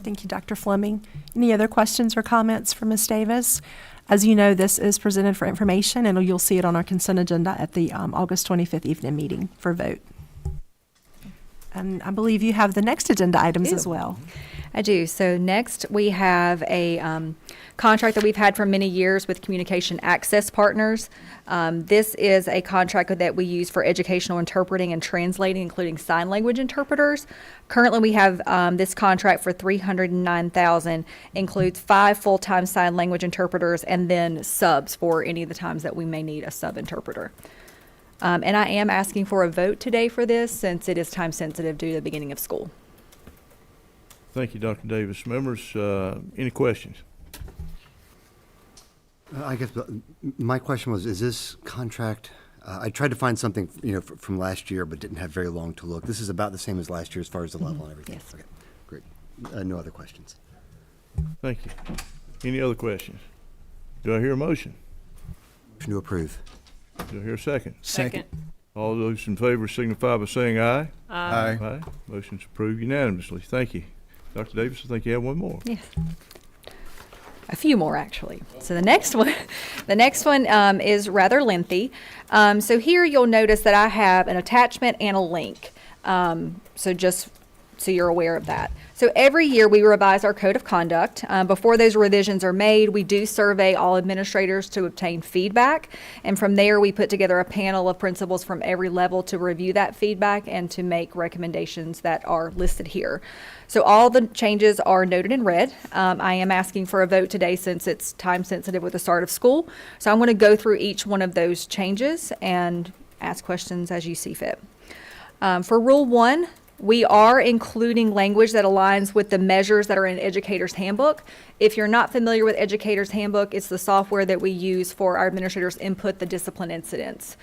Thank you, Dr. Fleming. Any other questions or comments for Ms. Davis? As you know, this is presented for information, and you'll see it on our consent agenda at the August 25th evening meeting for vote. And I believe you have the next agenda items as well. I do. So next, we have a contract that we've had for many years with Communication Access Partners. This is a contract that we use for educational interpreting and translating, including sign language interpreters. Currently, we have this contract for $309,000, includes 5 full-time sign language interpreters and then subs for any of the times that we may need a sub-interpreter. And I am asking for a vote today for this, since it is time-sensitive due to the beginning of school. Thank you, Dr. Davis. Members, any questions? I guess my question was, is this contract, I tried to find something, from last year, but didn't have very long to look. This is about the same as last year as far as the level and everything? Yes. Okay, great. No other questions. Thank you. Any other questions? Do I hear a motion? Motion to approve. Do I hear a second? Second. All those in favor signify by saying aye. Aye. Aye. Motion's approved unanimously. Thank you. Dr. Davis, I think you have one more. Yes. A few more, actually. So the next one is rather lengthy. So here you'll notice that I have an attachment and a link. So just so you're aware of that. So every year we revise our code of conduct. Before those revisions are made, we do survey all administrators to obtain feedback. And from there, we put together a panel of principals from every level to review that feedback and to make recommendations that are listed here. So all the changes are noted in red. I am asking for a vote today since it's time sensitive with the start of school. So I'm going to go through each one of those changes and ask questions as you see fit. For Rule 1, we are including language that aligns with the measures that are in Educator's Handbook. If you're not familiar with Educator's Handbook, it's the software that we use for our administrators input the discipline incidents.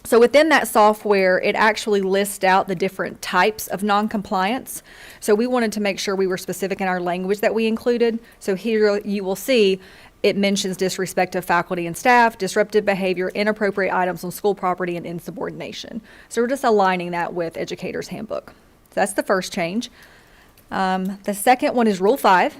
So within that software, it actually lists out the different types of noncompliance. So we wanted to make sure we were specific in our language that we included. So here you will see it mentions disrespect of faculty and staff, disruptive behavior, inappropriate items on school property, and insubordination. So we're just aligning that with Educator's Handbook. So that's the first change. The second one is Rule 5.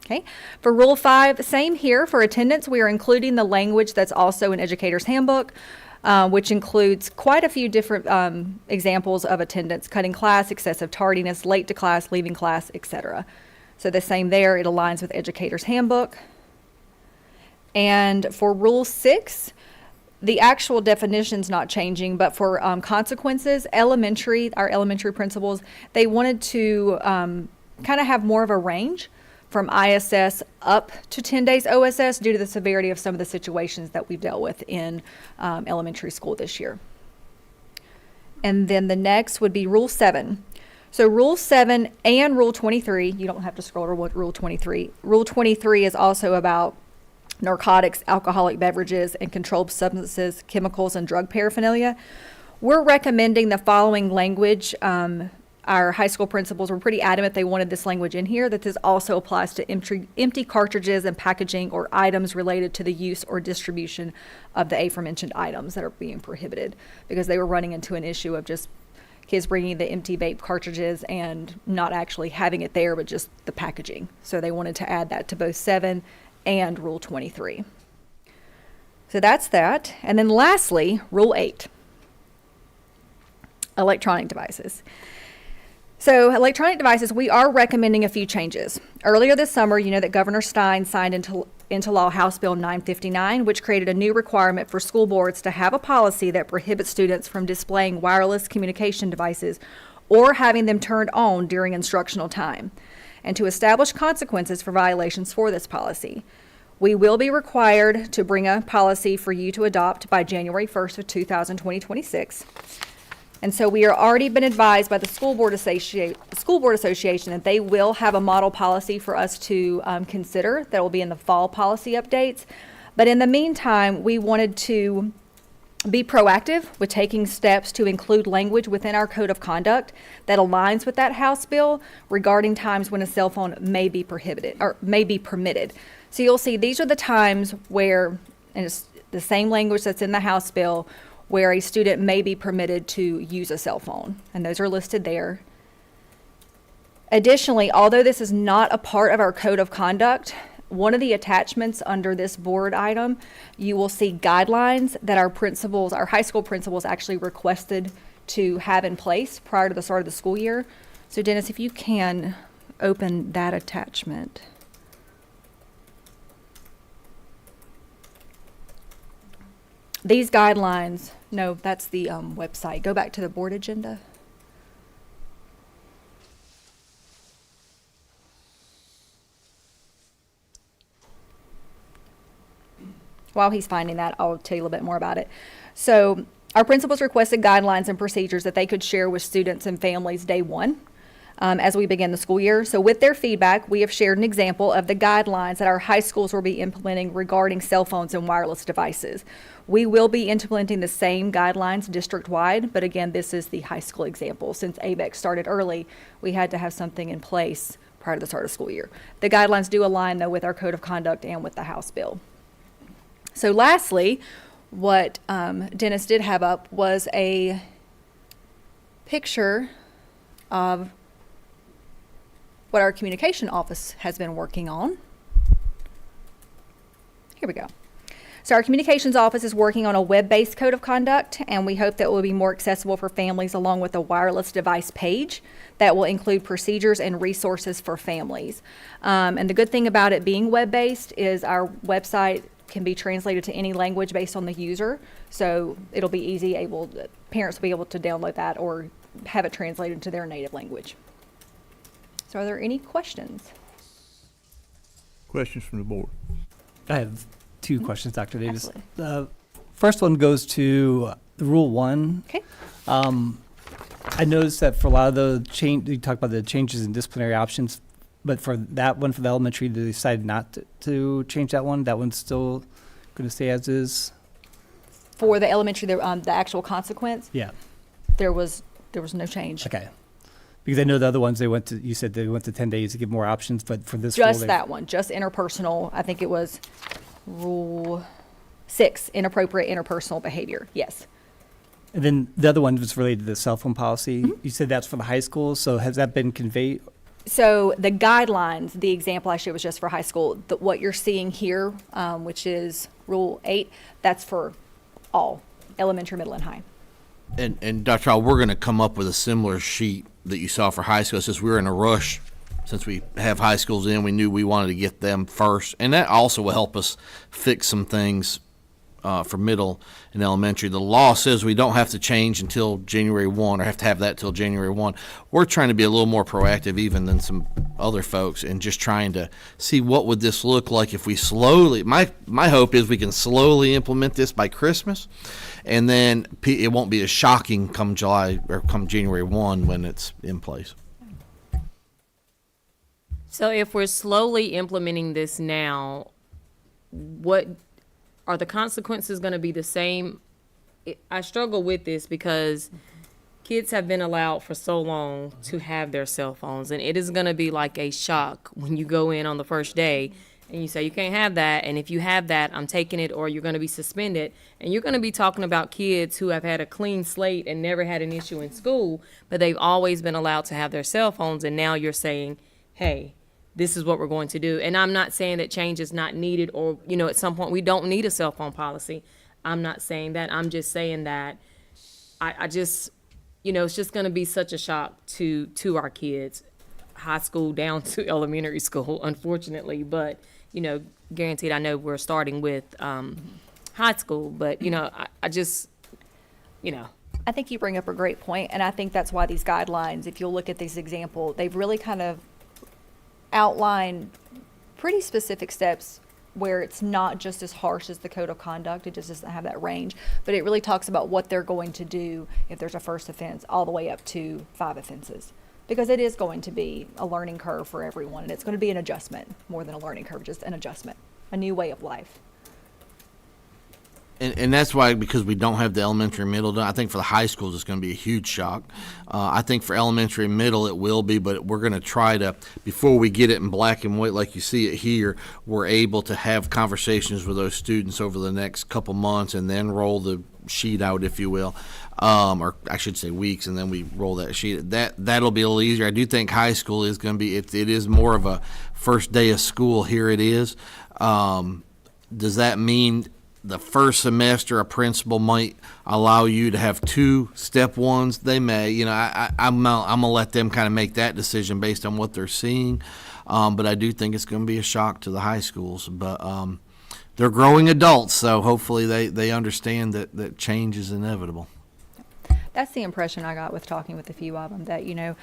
Okay. For Rule 5, same here. For attendance, we are including the language that's also in Educator's Handbook, which includes quite a few different examples of attendance: cutting class, excessive tardiness, late to class, leaving class, etc. So the same there, it aligns with Educator's Handbook. And for Rule 6, the actual definition's not changing, but for consequences, our elementary principals, they wanted to kind of have more of a range from ISS up to 10 days OSS due to the severity of some of the situations that we've dealt with in elementary school this year. And then the next would be Rule 7. So Rule 7 and Rule 23, you don't have to scroll to Rule 23. Rule 23 is also about narcotics, alcoholic beverages, and controlled substances, chemicals, and drug paraphernalia. We're recommending the following language. our high school principals were pretty adamant they wanted this language in here, that this also applies to empty cartridges and packaging or items related to the use or distribution of the aforementioned items that are being prohibited, because they were running into an issue of just kids bringing the empty vape cartridges and not actually having it there, but just the packaging. So they wanted to add that to both 7 and Rule 23. So that's that. And then lastly, Rule 8, electronic devices. So electronic devices, we are recommending a few changes. Earlier this summer, you know that Governor Stein signed into law House Bill 959, which created a new requirement for school boards to have a policy that prohibits students from displaying wireless communication devices or having them turned on during instructional time, and to establish consequences for violations for this policy. We will be required to bring a policy for you to adopt by January 1st of 2026. And so we are already been advised by the School Board Association that they will have a model policy for us to consider that will be in the fall policy updates. But in the meantime, we wanted to be proactive with taking steps to include language within our code of conduct that aligns with that House bill regarding times when a cell phone may be prohibited or may be permitted. So you'll see these are the times where, and it's the same language that's in the House bill, where a student may be permitted to use a cell phone, and those are listed there. Additionally, although this is not a part of our code of conduct, one of the attachments under this board item, you will see guidelines that our principals, our high school principals actually requested to have in place prior to the start of the school year. So Dennis, if you can open that attachment. These guidelines, no, that's the website. Go back to the board agenda. While he's finding that, I'll tell you a little bit more about it. So our principals requested guidelines and procedures that they could share with students and families day one as we begin the school year. So with their feedback, we have shared an example of the guidelines that our high schools will be implementing regarding cell phones and wireless devices. We will be implementing the same guidelines district-wide, but again, this is the high school example. Since ABEX started early, we had to have something in place prior to the start of the school year. The guidelines do align, though, with our code of conduct and with the House bill. So lastly, what Dennis did have up was a picture of what our communication office has been working on. Here we go. So our communications office is working on a web-based code of conduct, and we hope that it will be more accessible for families, along with a wireless device page that will include procedures and resources for families. And the good thing about it being web-based is our website can be translated to any language based on the user. So it'll be easy, parents will be able to download that or have it translated to their native language. So are there any questions? Questions from the board? I have two questions, Dr. Davis. Absolutely. The first one goes to Rule 1. Okay. I noticed that for a lot of the you talk about the changes in disciplinary options, but for that one, for the elementary, they decided not to change that one. That one's still going to stay as is? For the elementary, the actual consequence, Yeah. there was no change. Okay. Because I know the other ones, you said they went to 10 days to give more options, but for this rule, Just that one, just interpersonal. I think it was Rule 6, inappropriate interpersonal behavior. Yes. And then the other one was related to the cell phone policy. Mm-hmm. You said that's for the high school, so has that been conveyed? So the guidelines, the example I showed was just for high school. What you're seeing here, which is Rule 8, that's for all, elementary, middle, and high. And Dr. Al, we're going to come up with a similar sheet that you saw for high school. Since we were in a rush, since we have high schools in, we knew we wanted to get them first. And that also will help us fix some things for middle and elementary. The law says we don't have to change until January 1 or have to have that till January 1. We're trying to be a little more proactive even than some other folks and just trying to see what would this look like if we slowly, my hope is we can slowly implement this by Christmas, and then it won't be as shocking come July or come January 1 when it's in place. So if we're slowly implementing this now, what are the consequences going to be the same? I struggle with this because kids have been allowed for so long to have their cell phones, and it is going to be like a shock when you go in on the first day and you say you can't have that, and if you have that, I'm taking it, or you're going to be suspended. And you're going to be talking about kids who have had a clean slate and never had an issue in school, but they've always been allowed to have their cell phones, and now you're saying, hey, this is what we're going to do. And I'm not saying that change is not needed, or, you know, at some point we don't need a cell phone policy. I'm not saying that. I'm just saying that I just, you know, it's just going to be such a shock to our kids, high school down to elementary school, unfortunately. But, you know, guaranteed, I know we're starting with high school, but, you know, I just, you know. I think you bring up a great point, and I think that's why these guidelines, if you'll look at this example, they've really kind of outlined pretty specific steps where it's not just as harsh as the code of conduct. It just doesn't have that range, but it really talks about what they're going to do if there's a first offense all the way up to 5 offenses. Because it is going to be a learning curve for everyone, and it's going to be an adjustment more than a learning curve, just an adjustment, a new way of life. And that's why, because we don't have the elementary and middle done, I think for the high schools it's going to be a huge shock. I think for elementary and middle it will be, but we're going to try to, before we get it in black and white like you see it here, we're able to have conversations with those students over the next couple months and then roll the sheet out, if you will, or I should say weeks, and then we roll that sheet. That'll be a little easier. I do think high school is going to be, it is more of a first day of school. Here it is. Does that mean the first semester a principal might allow you to have 2 step ones? They may. You know, I'm going to let them kind of make that decision based on what they're seeing. But I do think it's going to be a shock to the high schools. But they're growing adults, so hopefully they understand that change is inevitable. That's the impression I got with talking with a few of them, that, you know,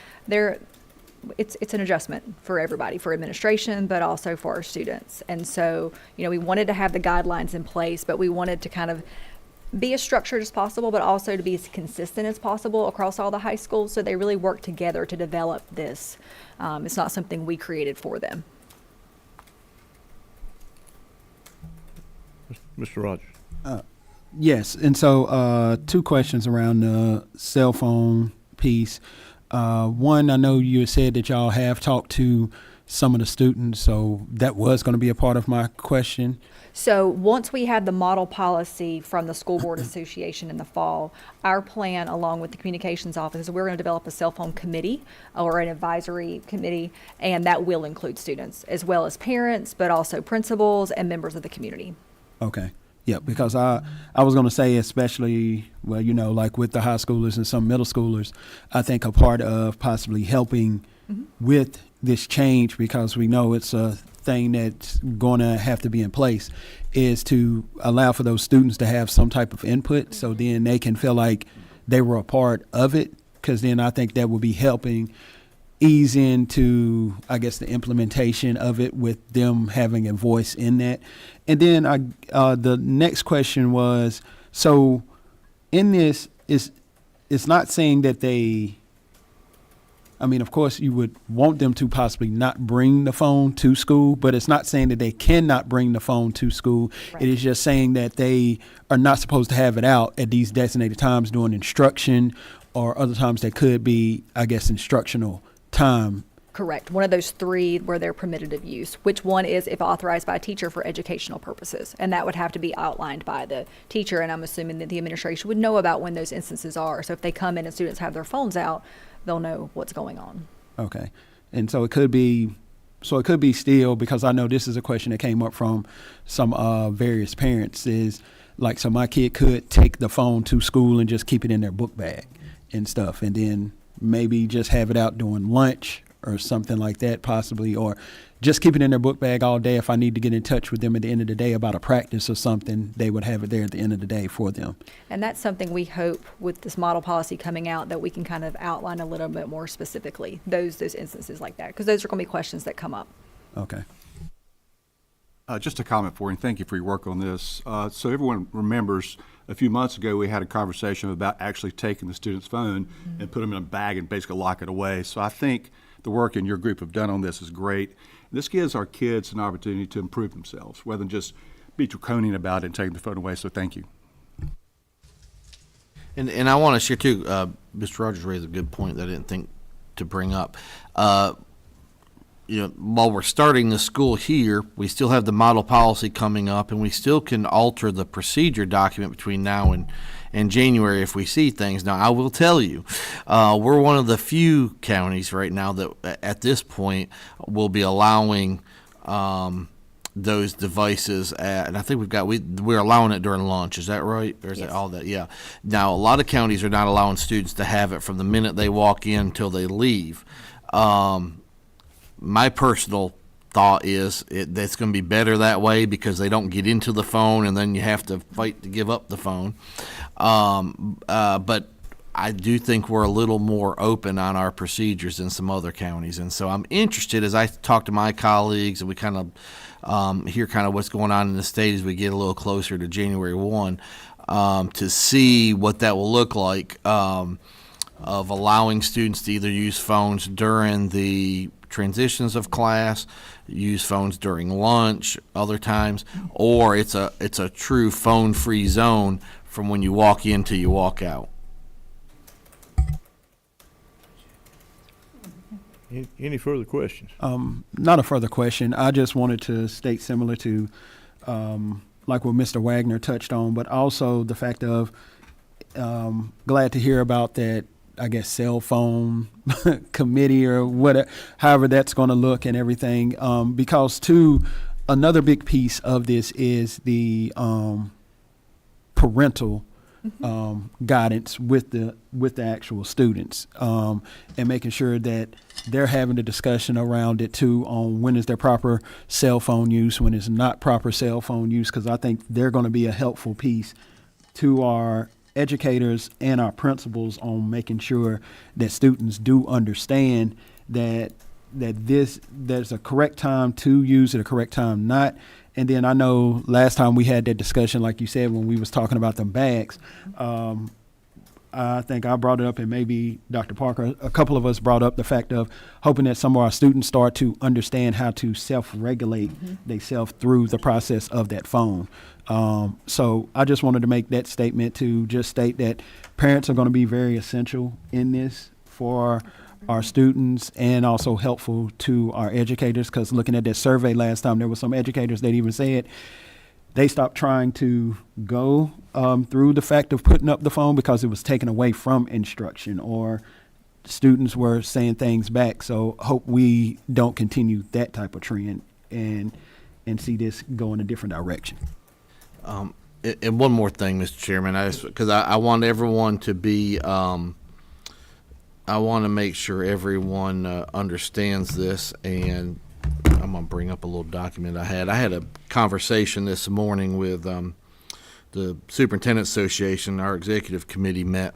it's an adjustment for everybody, for administration, but also for our students. And so, you know, we wanted to have the guidelines in place, but we wanted to kind of be as structured as possible, but also to be as consistent as possible across all the high schools. So they really work together to develop this. It's not something we created for them. Mr. Rogers. Yes, and so 2 questions around the cell phone piece. One, I know you said that y'all have talked to some of the students, so that was going to be a part of my question. So once we have the model policy from the School Board Association in the fall, our plan, along with the communications office, is we're going to develop a cell phone committee or an advisory committee, and that will include students as well as parents, but also principals and members of the community. Okay. Yeah, because I was going to say, especially, well, you know, like with the high schoolers and some middle schoolers, I think a part of possibly helping with this change, because we know it's a thing that's going to have to be in place, is to allow for those students to have some type of input, so then they can feel like they were a part of it, because then I think that will be helping ease into, I guess, the implementation of it with them having a voice in that. And then the next question was, so in this, it's not saying that they, I mean, of course you would want them to possibly not bring the phone to school, but it's not saying that they cannot bring the phone to school. Right. It is just saying that they are not supposed to have it out at these designated times during instruction, or other times that could be, I guess, instructional time. Correct. One of those 3 where they're permitted of use, which one is if authorized by a teacher for educational purposes. And that would have to be outlined by the teacher. And I'm assuming that the administration would know about when those instances are. So if they come in and students have their phones out, they'll know what's going on. Okay. And so it could be still, because I know this is a question that came up from some various parents, is like, so my kid could take the phone to school and just keep it in their book bag and stuff, and then maybe just have it out during lunch or something like that possibly, or just keep it in their book bag all day. If I need to get in touch with them at the end of the day about a practice or something, they would have it there at the end of the day for them. And that's something we hope with this model policy coming out that we can kind of outline a little bit more specifically, those instances like that, because those are going to be questions that come up. Okay. Just a comment for you, and thank you for your work on this. So everyone remembers a few months ago we had a conversation about actually taking the student's phone and put them in a bag and basically lock it away. So I think the work in your group have done on this is great. This gives our kids an opportunity to improve themselves rather than just be draconian about it and taking the phone away. So thank you. And I want to share too, Mr. Rogers raised a good point that I didn't think to bring up. While we're starting the school here, we still have the model policy coming up, and we still can alter the procedure document between now and January if we see things. Now, I will tell you, we're one of the few counties right now that at this point will be allowing those devices and I think we're allowing it during lunch. Is that right? Or is it all that? Yeah. Now, a lot of counties are not allowing students to have it from the minute they walk in till they leave. My personal thought is that's going to be better that way because they don't get into the phone and then you have to fight to give up the phone. But I do think we're a little more open on our procedures than some other counties. And so I'm interested as I talk to my colleagues and we kind of hear kind of what's going on in the state as we get a little closer to January 1 to see what that will look like of allowing students to either use phones during the transitions of class, use phones during lunch, other times, or it's a true phone-free zone from when you walk in till you walk out. Any further questions? Not a further question. I just wanted to state similar to like what Mr. Wagner touched on, but also the fact of glad to hear about that, I guess, cell phone committee or whatever, however that's going to look and everything. Because too, another big piece of this is the parental guidance with the actual students, and making sure that they're having a discussion around it too on when is their proper cell phone use, when is not proper cell phone use, because I think they're going to be a helpful piece to our educators and our principals on making sure that students do understand that there's a correct time to use it, a correct time not. And then I know last time we had that discussion, like you said, when we was talking about the bags, I think I brought it up, and maybe Dr. Parker, a couple of us brought up the fact of hoping that some of our students start to understand how to self-regulate themselves through the process of that phone. So I just wanted to make that statement to just state that parents are going to be very essential in this for our students and also helpful to our educators, because looking at that survey last time, there were some educators that even said they stopped trying to go through the fact of putting up the phone because it was taken away from instruction or students were saying things back. So hope we don't continue that type of trend and see this go in a different direction. And one more thing, Mr. Chairman, because I want everyone to be, I want to make sure everyone understands this, and I'm going to bring up a little document I had. I had a conversation this morning with the Superintendent Association. Our executive committee met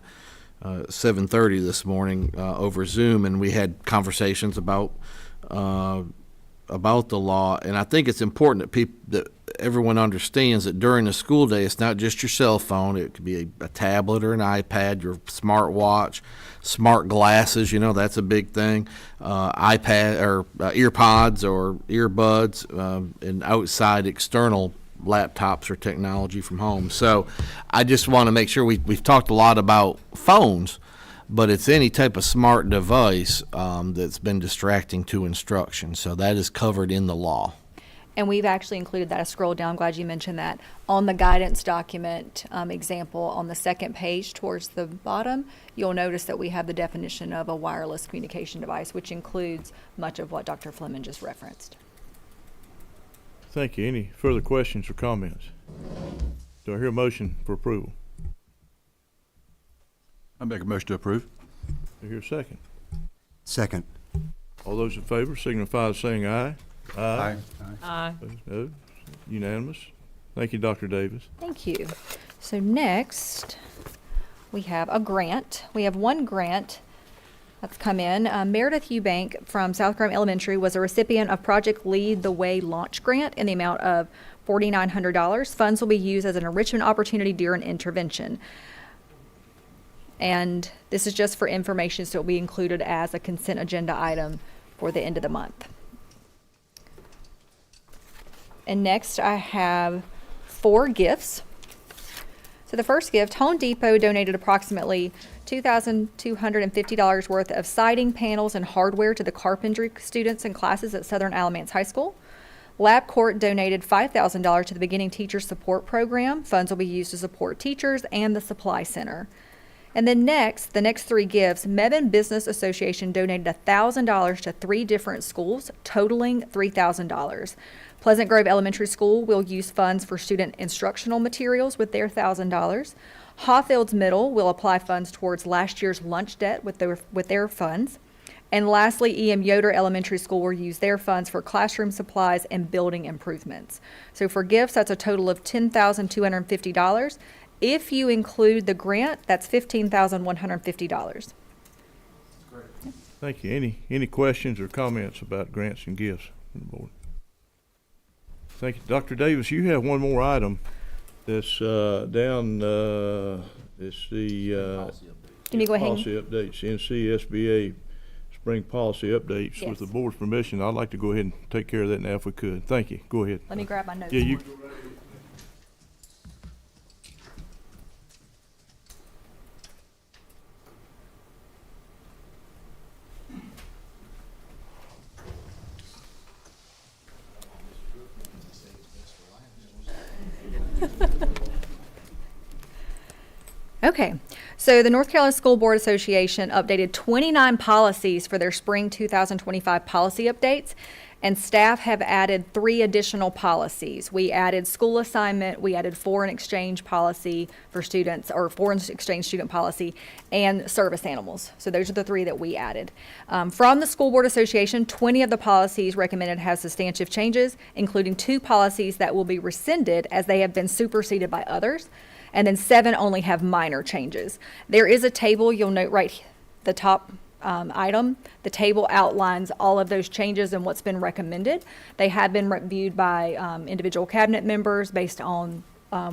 7:30 this morning over Zoom, and we had conversations about the law. And I think it's important that everyone understands that during the school day, it's not just your cell phone. It could be a tablet or an iPad, your smart watch, smart glasses. That's a big thing. iPad or earpods or earbuds, and outside external laptops or technology from home. So I just want to make sure we've talked a lot about phones, but it's any type of smart device that's been distracting to instruction. So that is covered in the law. And we've actually included that. I scrolled down, glad you mentioned that. On the guidance document example on the second page towards the bottom, you'll notice that we have the definition of a wireless communication device, which includes much of what Dr. Fleming just referenced. Thank you. Any further questions or comments? Do I hear a motion for approval? I make a motion to approve. Do I hear a second? Second. All those in favor signify by saying aye. Aye. Aye. No. Unanimous. Thank you, Dr. Davis. Thank you. So next, we have a grant. We have one grant that's come in. Meredith Eubank from South Graham Elementary was a recipient of Project Lead the Way launch grant in the amount of $4,900. Funds will be used as an enrichment opportunity during intervention. And this is just for information, so it will be included as a consent agenda item for the end of the month. And next I have 4 gifts. So the first gift, Home Depot donated approximately $2,250 worth of siding, panels, and hardware to the carpentry students and classes at Southern Alamance High School. LabCorp donated $5,000 to the Beginning Teacher Support Program. Funds will be used to support teachers and the Supply Center. And then next, the next three gifts, Mebane Business Association donated $1,000 to 3 different schools, totaling $3,000. Pleasant Grove Elementary School will use funds for student instructional materials with their $1,000. Hawfields Middle will apply funds towards last year's lunch debt with their funds. And lastly, EM Yoder Elementary School will use their funds for classroom supplies and building improvements. So for gifts, that's a total of $10,250. If you include the grant, that's $15,150. Thank you. Any questions or comments about grants and gifts from the board? Thank you. Dr. Davis, you have one more item that's down, it's the Can you go ahead? policy updates, NCSBA spring policy updates. With the Yes. board's permission, I'd like to go ahead and take care of that now if we could. Thank you. Go ahead. Let me grab my notes. Yeah, you. Okay, so the North Carolina School Board Association updated 29 policies for their spring 2025 policy updates, and staff have added 3 additional policies. We added school assignment, we added foreign exchange policy for students, or foreign exchange student policy, and service animals. So those are the 3 that we added. From the School Board Association, 20 of the policies recommended have substantive changes, including 2 policies that will be rescinded as they have been superseded by others. And then 7 only have minor changes. There is a table, you'll note right the top item. The table outlines all of those changes and what's been recommended. They have been reviewed by individual cabinet members based on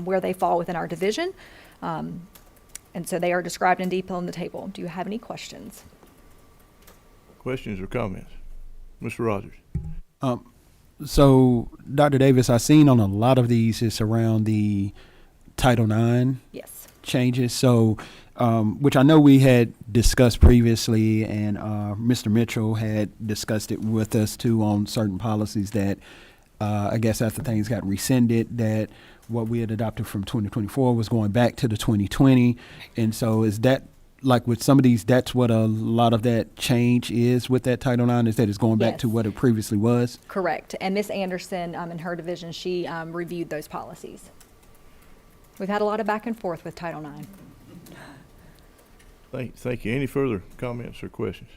where they fall within our division. And so they are described in detail in the table. Do you have any questions? Questions or comments? Mr. Rogers. So, Dr. Davis, I've seen on a lot of these, it's around the Title IX Yes. changes. So, which I know we had discussed previously, and Mr. Mitchell had discussed it with us too on certain policies that I guess after things got rescinded, that what we had adopted from 2024 was going back to the 2020. And so is that, like with some of these, that's what a lot of that change is with that Title IX, is that it's going back to Yes. what it previously was? Correct. And Ms. Anderson, in her division, she reviewed those policies. We've had a lot of back and forth with Title IX. Thank you. Any further comments or questions?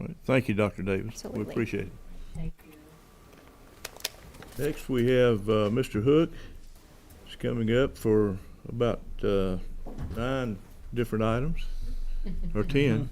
All right. Thank you, Dr. Davis. Absolutely. We appreciate it. Thank you. Next, we have Mr. Hook. He's coming up for about 9 different items, or 10.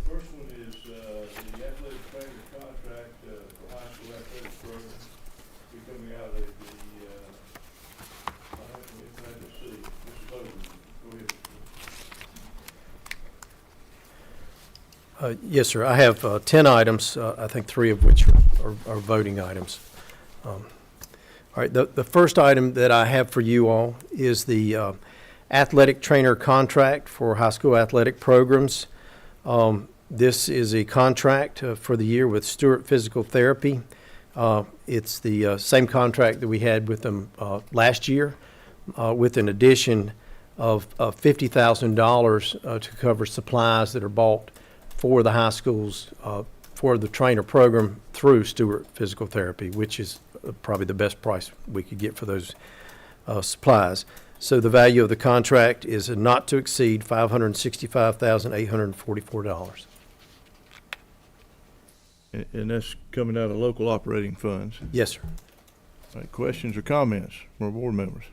First one is the athletic trainer contract for high school athletics program. Be coming out of the ABSS. Mr. Logan, go ahead. Yes, sir. I have 10 items, I think 3 of which are voting items. All right, the first item that I have for you all is the athletic trainer contract for high school athletic programs. This is a contract for the year with Stewart Physical Therapy. It's the same contract that we had with them last year, with an addition of $50,000 to cover supplies that are bought for the high schools for the trainer program through Stewart Physical Therapy, which is probably the best price we could get for those supplies. So the value of the contract is not to exceed $565,844. And that's coming out of local operating funds. Yes, sir. All right, questions or comments from our board members?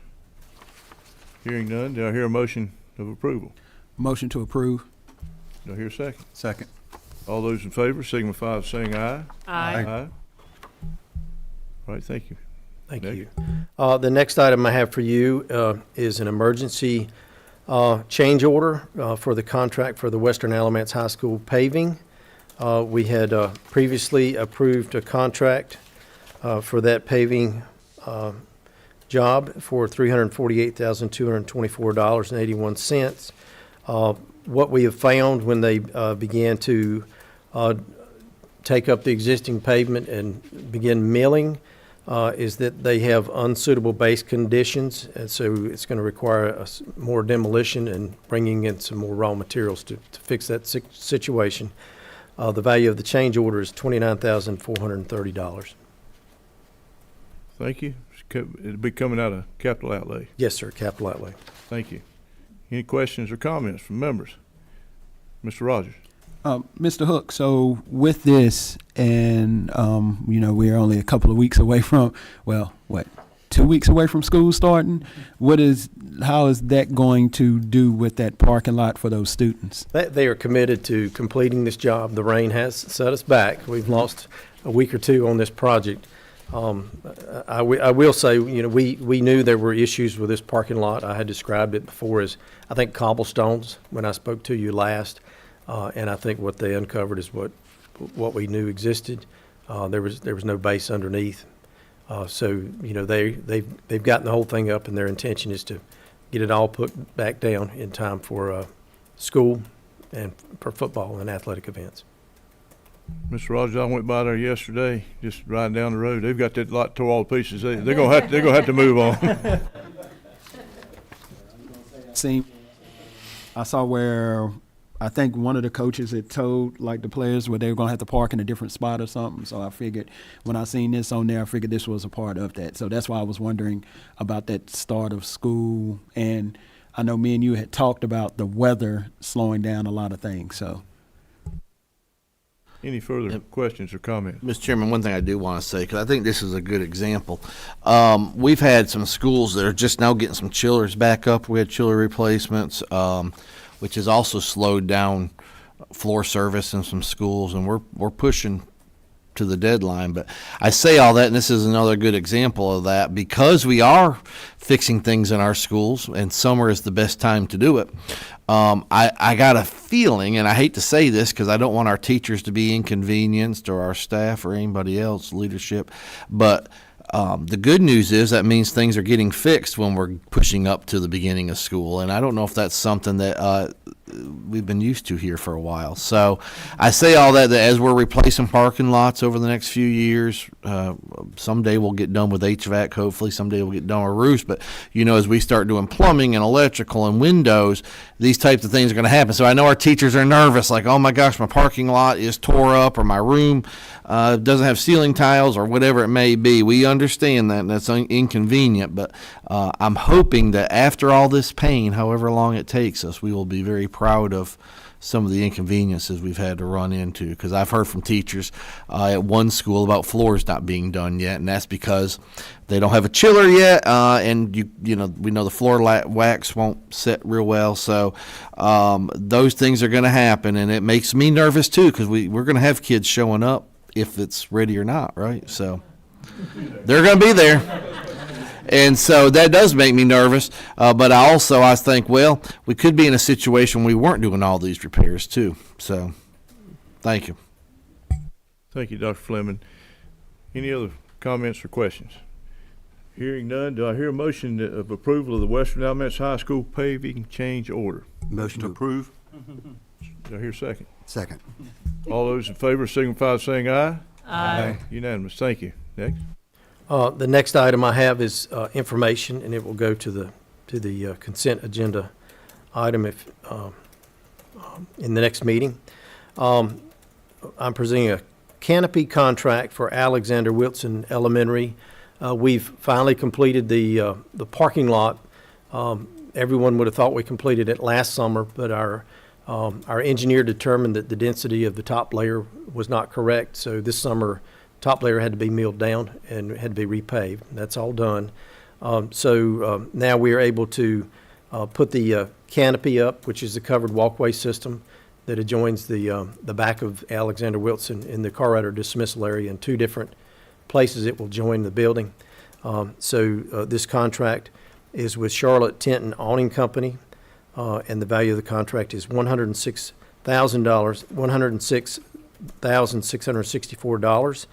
Hearing none, do I hear a motion of approval? Motion to approve. Do I hear a second? Second. All those in favor signify by saying aye. Aye. Aye. All right, thank you. Thank Nick? you. The next item I have for you is an emergency change order for the contract for the Western Alamance High School paving. We had previously approved a contract for that paving job for $348,224.81. What we have found when they began to take up the existing pavement and begin milling is that they have unsuitable base conditions, and so it's going to require more demolition and bringing in some more raw materials to fix that situation. The value of the change order is $29,430. Thank you. It'll be coming out of capital outlay. Yes, sir, capital outlay. Thank you. Any questions or comments from members? Mr. Rogers? Mr. Hook, so with this, and, we're only a couple of weeks away from, 2 weeks away from school starting, how is that going to do with that parking lot for those students? They are committed to completing this job. The rain has set us back. We've lost a week or two on this project. I will say, we knew there were issues with this parking lot. I had described it before as, I think, cobblestones when I spoke to you last. And I think what they uncovered is what we knew existed. There was no base underneath. So they've gotten the whole thing up, and their intention is to get it all put back down in time for school and for football and athletic events. Mr. Rogers, I went by there yesterday, just riding down the road. They've got that lot tore all to pieces. They're gonna have to move on. See, I saw where I think one of the coaches had told the players where they were gonna have to park in a different spot or something. So I figured when I seen this on there, I figured this was a part of that. So that's why I was wondering about that start of school. And I know me and you had talked about the weather slowing down a lot of things. So. Any further questions or comments? Mr. Chairman, one thing I do want to say, because I think this is a good example. We've had some schools that are just now getting some chillers back up. We had chiller replacements, which has also slowed down floor service in some schools, and we're pushing to the deadline. But I say all that, and this is another good example of that, because we are fixing things in our schools, and summer is the best time to do it. I got a feeling, and I hate to say this because I don't want our teachers to be inconvenienced or our staff or anybody else, leadership, but the good news is that means things are getting fixed when we're pushing up to the beginning of school, and I don't know if that's something that we've been used to here for a while. So I say all that as we're replacing parking lots over the next few years, someday we'll get done with HVAC, hopefully someday we'll get done with roofs, but as we start doing plumbing and electrical and windows, these types of things are going to happen. So I know our teachers are nervous, like, oh my gosh, my parking lot is tore up, or my room doesn't have ceiling tiles, or whatever it may be. We understand that, and that's inconvenient, but I'm hoping that after all this pain, however long it takes us, we will be very proud of some of the inconveniences we've had to run into, because I've heard from teachers at one school about floors not being done yet, and that's because they don't have a chiller yet, and we know the floor wax won't set real well, so those things are going to happen, and it makes me nervous too, because we're going to have kids showing up if it's ready or not, right? So they're going to be there. And so that does make me nervous, but I think, we could be in a situation where we weren't doing all these repairs too. So, thank you. Thank you, Dr. Fleming. Any other comments or questions? Hearing none, do I hear a motion of approval of the Western Alamance High School paving change order? Motion to approve. Do I hear a second? Second. All those in favor signify by saying aye. Aye. Unanimous. Thank you. Next. The next item I have is information, and it will go to the consent agenda item in the next meeting. I'm presenting a canopy contract for Alexander Wilson Elementary. We've finally completed the parking lot. Everyone would have thought we completed it last summer, but our engineer determined that the density of the top layer was not correct, so this summer top layer had to be milled down and had to be repaved. That's all done. So now we are able to put the canopy up, which is the covered walkway system that adjoins the back of Alexander Wilson in the car rider dismissal area in two different places. It will join the building. This contract is with Charlotte Tenton Awning Company, and the value of the contract is $106,664.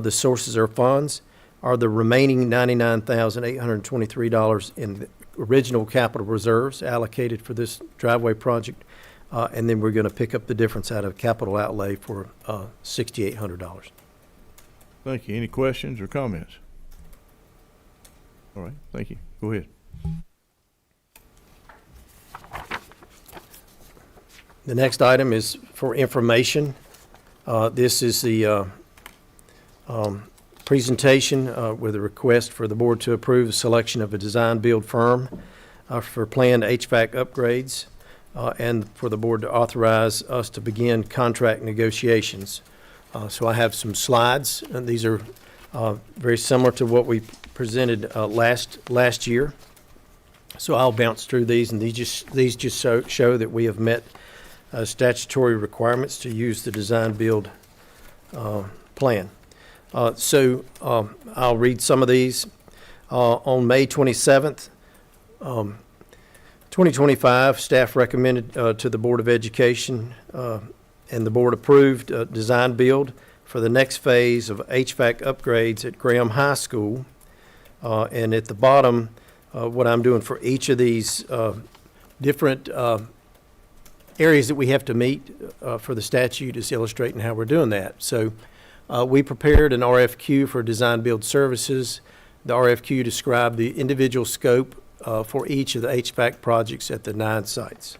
The sources of funds are the remaining $99,823 in the original capital reserves allocated for this driveway project, and then we're going to pick up the difference out of capital outlay for $6,800. Thank you. Any questions or comments? All right, thank you. Go ahead. The next item is for information. This is the presentation with a request for the board to approve the selection of a design-build firm for planned HVAC upgrades, and for the board to authorize us to begin contract negotiations. So I have some slides, and these are very similar to what we presented last year. So I'll bounce through these, and these just show that we have met statutory requirements to use the design-build plan. I'll read some of these. On May 27th, 2025, staff recommended to the Board of Education, and the board approved design build for the next phase of HVAC upgrades at Graham High School. And at the bottom, what I'm doing for each of these different areas that we have to meet for the statute is illustrating how we're doing that. So we prepared an RFQ for design build services. The RFQ described the individual scope for each of the HVAC projects at the 9 sites.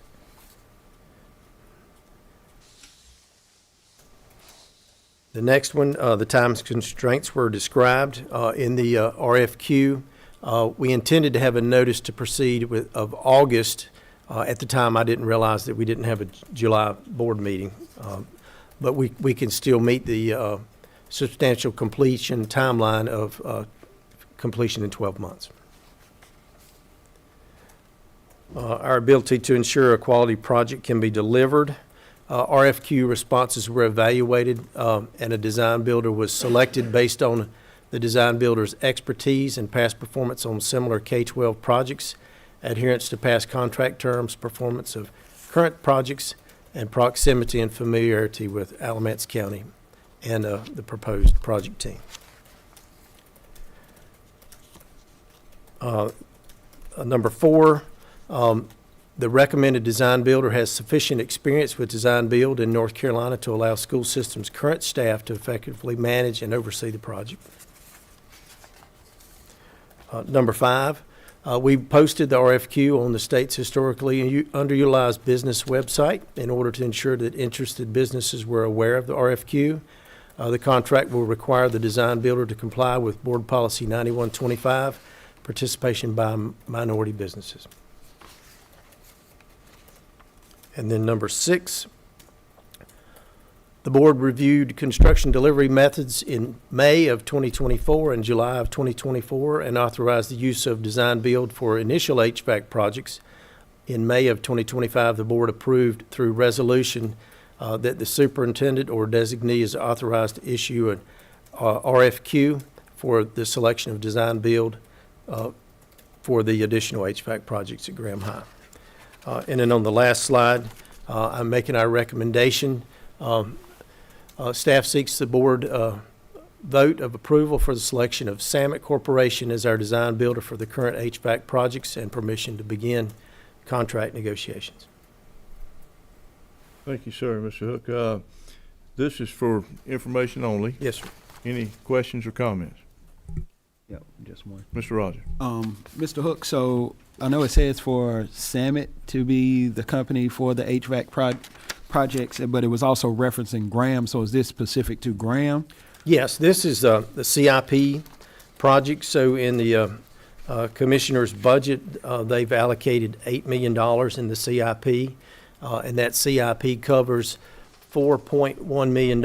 The next one, the time constraints were described in the RFQ. We intended to have a notice to proceed of August. At the time, I didn't realize that we didn't have a July board meeting, but we can still meet the substantial completion timeline of completion in 12 months. Our ability to ensure a quality project can be delivered. RFQ responses were evaluated, and a design builder was selected based on the design builder's expertise and past performance on similar K-12 projects, adherence to past contract terms, performance of current projects, and proximity and familiarity with Alamance County and the proposed project team. Number 4, the recommended design builder has sufficient experience with design build in North Carolina to allow school systems' current staff to effectively manage and oversee the project. Number 5, we posted the RFQ on the state's historically underutilized business website in order to ensure that interested businesses were aware of the RFQ. The contract will require the design builder to comply with Board Policy 9125, participation by minority businesses. And then number 6, the board reviewed construction delivery methods in May of 2024 and July of 2024 and authorized the use of design build for initial HVAC projects. In May of 2025, the board approved through resolution that the superintendent or designee is authorized to issue an RFQ for the selection of design build for the additional HVAC projects at Graham High. And then on the last slide, I'm making our recommendation. Staff seeks the board vote of approval for the selection of Samet Corporation as our design builder for the current HVAC projects and permission to begin contract negotiations. Thank you, sir. Mr. Hook, this is for information only. Yes, sir. Any questions or comments? Yeah, just one. Mr. Rogers. Mr. Hook, so I know it says for Samet to be the company for the HVAC projects, but it was also referencing Graham. So is this specific to Graham? Yes, this is the CIP project. So in the commissioner's budget, they've allocated $8 million in the CIP, and that CIP covers $4.1 million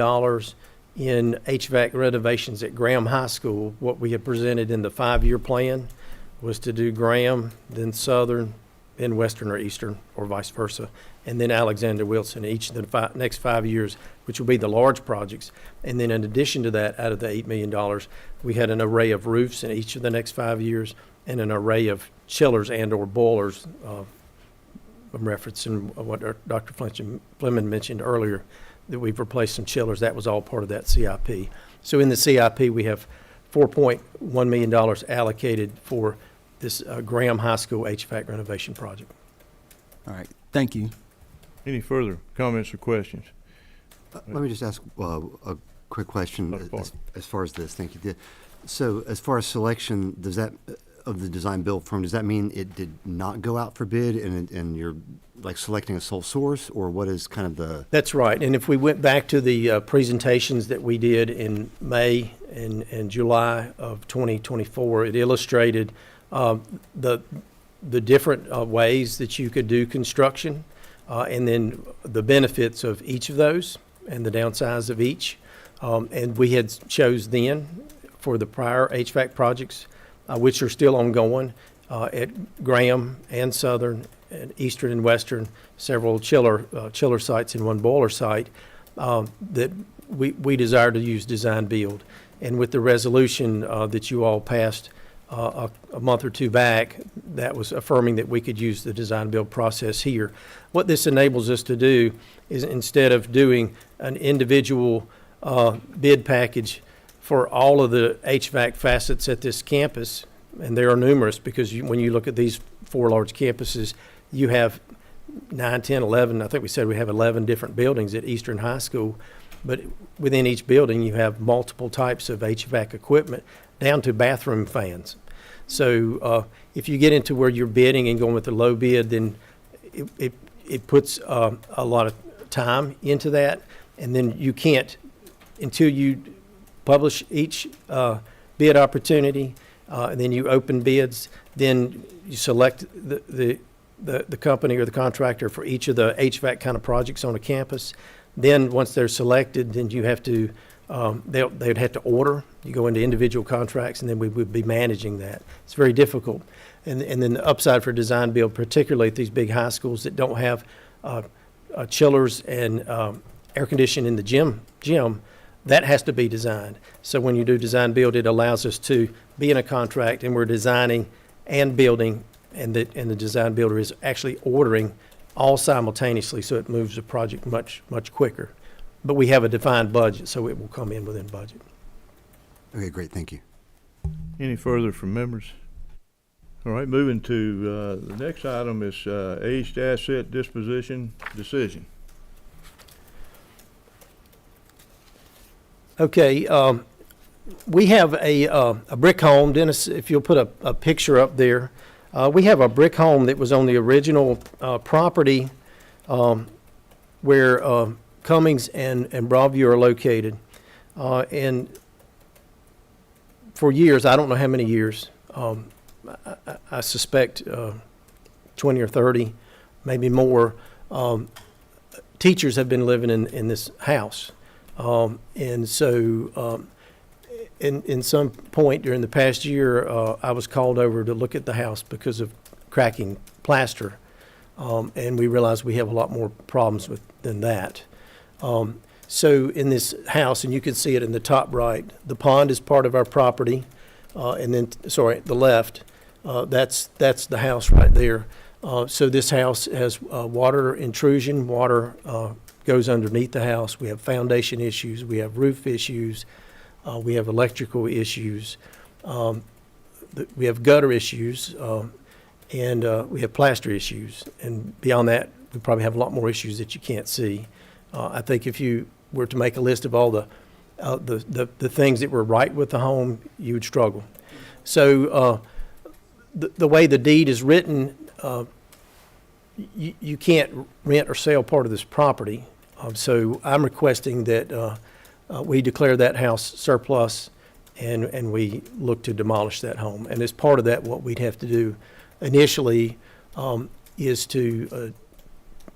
in HVAC renovations at Graham High School. What we had presented in the 5-year plan was to do Graham, then Southern, then Western or Eastern, or vice versa, and then Alexander Wilson, each of the next 5 years, which will be the large projects. And then in addition to that, out of the $8 million, we had an array of roofs in each of the next 5 years, and an array of chillers and/or boilers. I'm referencing what Dr. Fleming mentioned earlier, that we've replaced some chillers. That was all part of that CIP. So in the CIP, we have $4.1 million allocated for this Graham High School HVAC renovation project. All right, thank you. Any further comments or questions? Let me just ask a quick question Dr. Park. as far as this. Thank you. So as far as selection, does that of the design build firm, does that mean it did not go out for bid and you're like selecting a sole source, or what is kind of the? That's right. And if we went back to the presentations that we did in May and July of 2024, it illustrated the different ways that you could do construction, and then the benefits of each of those and the downsides of each. And we had chose then for the prior HVAC projects, which are still ongoing at Graham and Southern and Eastern and Western, several chiller sites and one boiler site, that we desire to use design build. And with the resolution that you all passed a month or two back, that was affirming that we could use the design build process here. What this enables us to do is, instead of doing an individual bid package for all of the HVAC facets at this campus, and there are numerous, because when you look at these 4 large campuses, you have 9, 10, 11, I think we said we have 11 different buildings at Eastern High School, but within each building you have multiple types of HVAC equipment, down to bathroom fans. So if you get into where you're bidding and going with the low bid, then it puts a lot of time into that, and then you can't, until you publish each bid opportunity, and then you open bids, then you select the company or the contractor for each of the HVAC kind of projects on a campus. Then once they're selected, then you have to, they'd have to order. You go into individual contracts, and then we would be managing that. It's very difficult. And then the upside for design build, particularly at these big high schools that don't have chillers and air conditioning in the gym, that has to be designed. So when you do design build, it allows us to be in a contract, and we're designing and building, and the design builder is actually ordering all simultaneously, so it moves the project much quicker. But we have a defined budget, so it will come in within budget. Okay, great, thank you. Any further from members? All right, moving to the next item is aged asset disposition decision. Okay, we have a brick home. Dennis, if you'll put a picture up there. We have a brick home that was on the original property where Cummings and Broadview are located. And for years, I don't know how many years, I suspect 20 or 30, maybe more, teachers have been living in this house. And so in some point during the past year, I was called over to look at the house because of cracking plaster. And we realized we have a lot more problems than that. So in this house, and you can see it in the top right, the pond is part of our property. And then, sorry, the left, that's the house right there. So this house has water intrusion. Water goes underneath the house. We have foundation issues. We have roof issues. We have electrical issues. We have gutter issues. And we have plaster issues. And beyond that, we probably have a lot more issues that you can't see. I think if you were to make a list of all the things that were right with the home, you would struggle. So the way the deed is written, you can't rent or sell part of this property. So I'm requesting that we declare that house surplus, and we look to demolish that home. And as part of that, what we'd have to do initially is to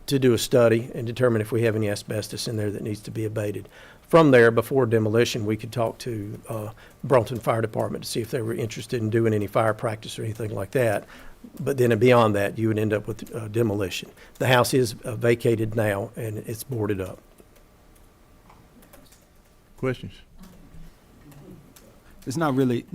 to do a study and determine if we have any asbestos in there that needs to be abated. From there, before demolition, we could talk to Burlington Fire Department to see if they were interested in doing any fire practice or anything like that. But then beyond that, you would end up with demolition. The house is vacated now, and it's boarded up. Questions? It's not really,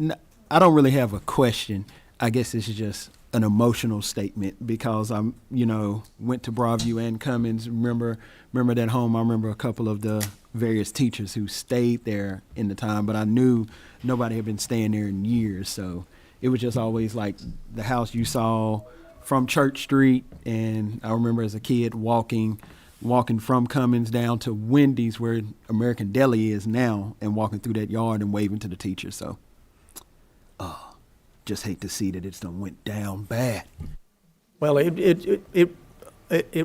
I don't really have a question. I guess it's just an emotional statement because I'm, went to Broadview and Cummins. Remember that home. I remember a couple of the various teachers who stayed there in the time, but I knew nobody had been staying there in years. So it was just always like the house you saw from Church Street. And I remember as a kid walking from Cummins down to Wendy's where American Deli is now and walking through that yard and waving to the teachers. So, just hate to see that it's done went down bad. Well, it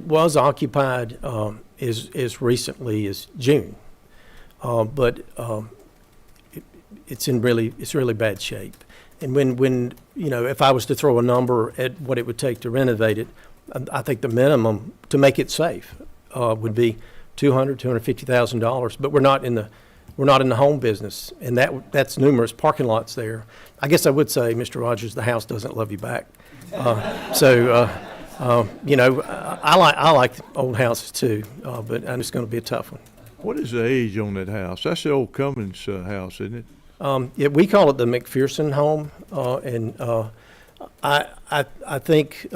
was occupied as recently as June, but it's really bad shape. And when if I was to throw a number at what it would take to renovate it, I think the minimum to make it safe would be $250,000. But we're not in the home business, and that's numerous parking lots there. I guess I would say, Mr. Rogers, the house doesn't love you back. I like old houses too, but it's going to be a tough one. What is the age on that house? That's the old Cummins house, isn't it? Yeah, we call it the McPherson home, and I think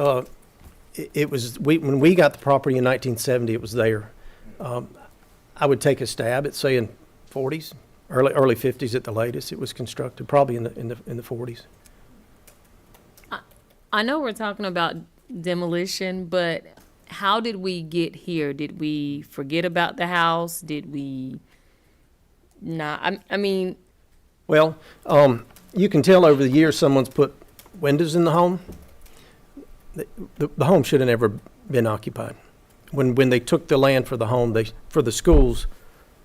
it was when we got the property in 1970. It was there. I would take a stab at saying 40s, early 50s at the latest. It was constructed probably in the 40s. I know we're talking about demolition, but how did we get here? Did we forget about the house? Did we not? I mean. Well, you can tell over the years someone's put windows in the home. The home should have never been occupied. When they took the land for the home, for the schools,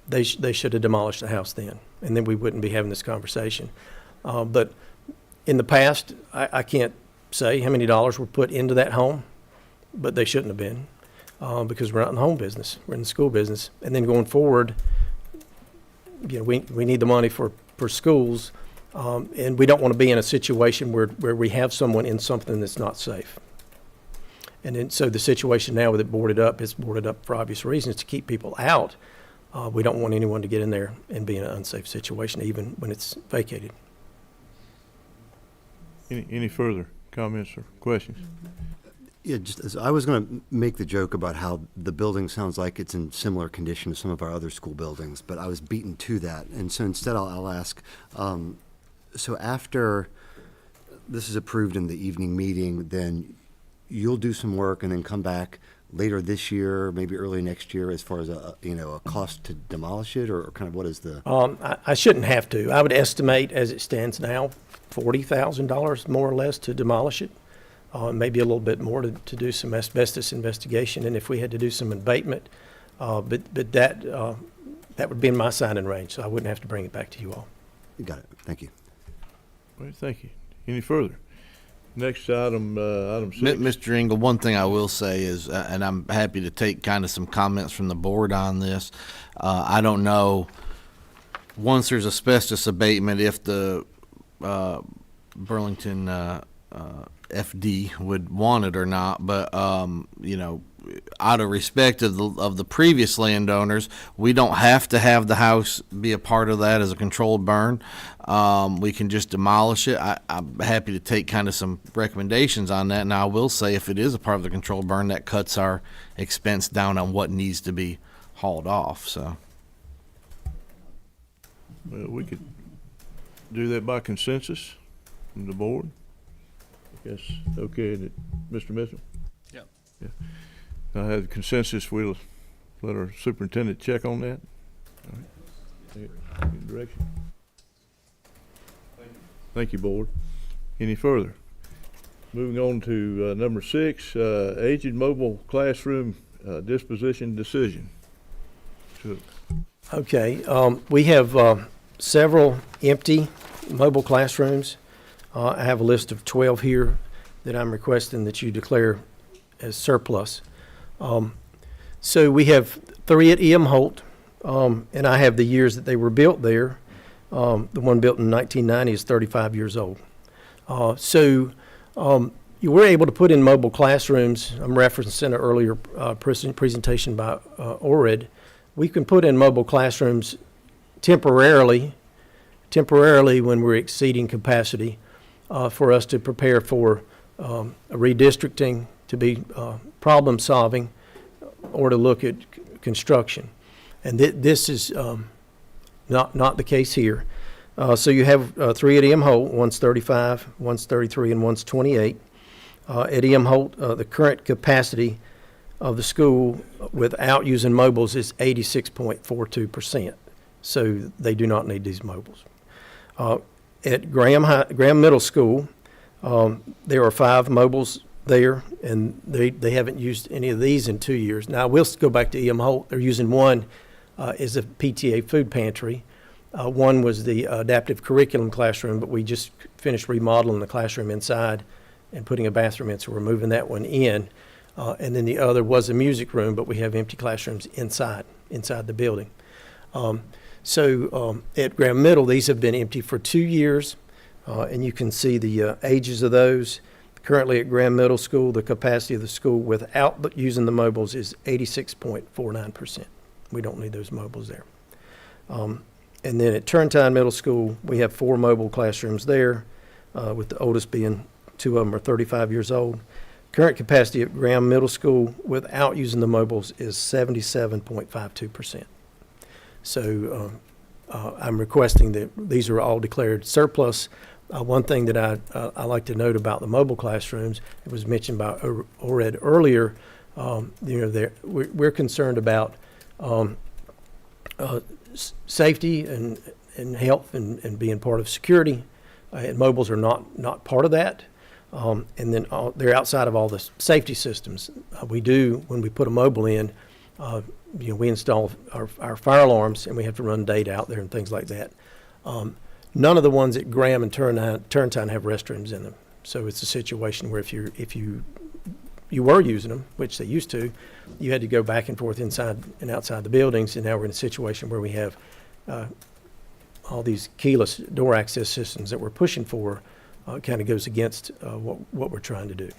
they should have demolished the house then, and then we wouldn't be having this conversation. But in the past, I can't say how many dollars were put into that home, but they shouldn't have been because we're not in the home business. We're in the school business. And then going forward, we need the money for schools, and we don't want to be in a situation where we have someone in something that's not safe. And then, so the situation now with it boarded up is boarded up for obvious reasons to keep people out. We don't want anyone to get in there and be in an unsafe situation, even when it's vacated. Any further comments or questions? Yeah, I was going to make the joke about how the building sounds like it's in similar condition to some of our other school buildings, but I was beaten to that. And so instead I'll ask, so after this is approved in the evening meeting, then you'll do some work and then come back later this year, maybe early next year, as far as a cost to demolish it, or kind of what is the? I shouldn't have to. I would estimate, as it stands now, $40,000 more or less to demolish it. Maybe a little bit more to do some asbestos investigation, and if we had to do some abatement, but that would be in my signing range, so I wouldn't have to bring it back to you all. Got it. Thank you. Well, thank you. Any further? Next item, item 6. Mr. Engel, one thing I will say is, and I'm happy to take kind of some comments from the board on this. I don't know, once there's asbestos abatement, if the Burlington FD would want it or not, but out of respect of the previous landowners, we don't have to have the house be a part of that as a controlled burn. We can just demolish it. I'm happy to take kind of some recommendations on that. Now, I will say, if it is a part of the controlled burn, that cuts our expense down on what needs to be hauled off. So, well, we could do that by consensus from the board. I guess okay, Mr. Mitchell? Yeah. I have consensus. We'll let our superintendent check on that. All right. Any direction? Thank you, board. Any further? Moving on to number 6, aged mobile classroom disposition decision. Okay, we have several empty mobile classrooms. I have a list of 12 here that I'm requesting that you declare as surplus. So we have 3 at E.M. Holt, and I have the years that they were built there. The one built in 1990 is 35 years old. You were able to put in mobile classrooms. I'm referencing an earlier presentation by ORED. We can put in mobile classrooms temporarily when we're exceeding capacity, for us to prepare for a redistricting, to be problem solving, or to look at construction. And this is not the case here. So you have 3 at E.M. Holt, one's 35, one's 33, and one's 28. At E.M. Holt, the current capacity of the school without using mobiles is 86.42%. So they do not need these mobiles. At Graham Middle School, there are 5 mobiles there, and they haven't used any of these in 2 years. Now, we'll go back to E.M. Holt. They're using one as a PTA food pantry. One was the adaptive curriculum classroom, but we just finished remodeling the classroom inside and putting a bathroom in, so we're moving that one in. And then the other was a music room, but we have empty classrooms inside the building. At Graham Middle, these have been empty for 2 years, and you can see the ages of those. Currently at Graham Middle School, the capacity of the school without using the mobiles is 86.49%. We don't need those mobiles there. And then at Turntine Middle School, we have 4 mobile classrooms there, with the oldest being 2 of them are 35 years old. Current capacity at Graham Middle School without using the mobiles is 77.52%. So I'm requesting that these are all declared surplus. One thing that I like to note about the mobile classrooms, it was mentioned by ORED earlier, we're concerned about safety and health and being part of security, and mobiles are not part of that. And then they're outside of all the safety systems. We do, when we put a mobile in, we install our fire alarms, and we have to run data out there and things like that. None of the ones at Graham and Turntine have restrooms in them. So it's a situation where if you were using them, which they used to, you had to go back and forth inside and outside the buildings, and now we're in a situation where we have all these keyless door access systems that we're pushing for. Kind of goes against what we're trying to do.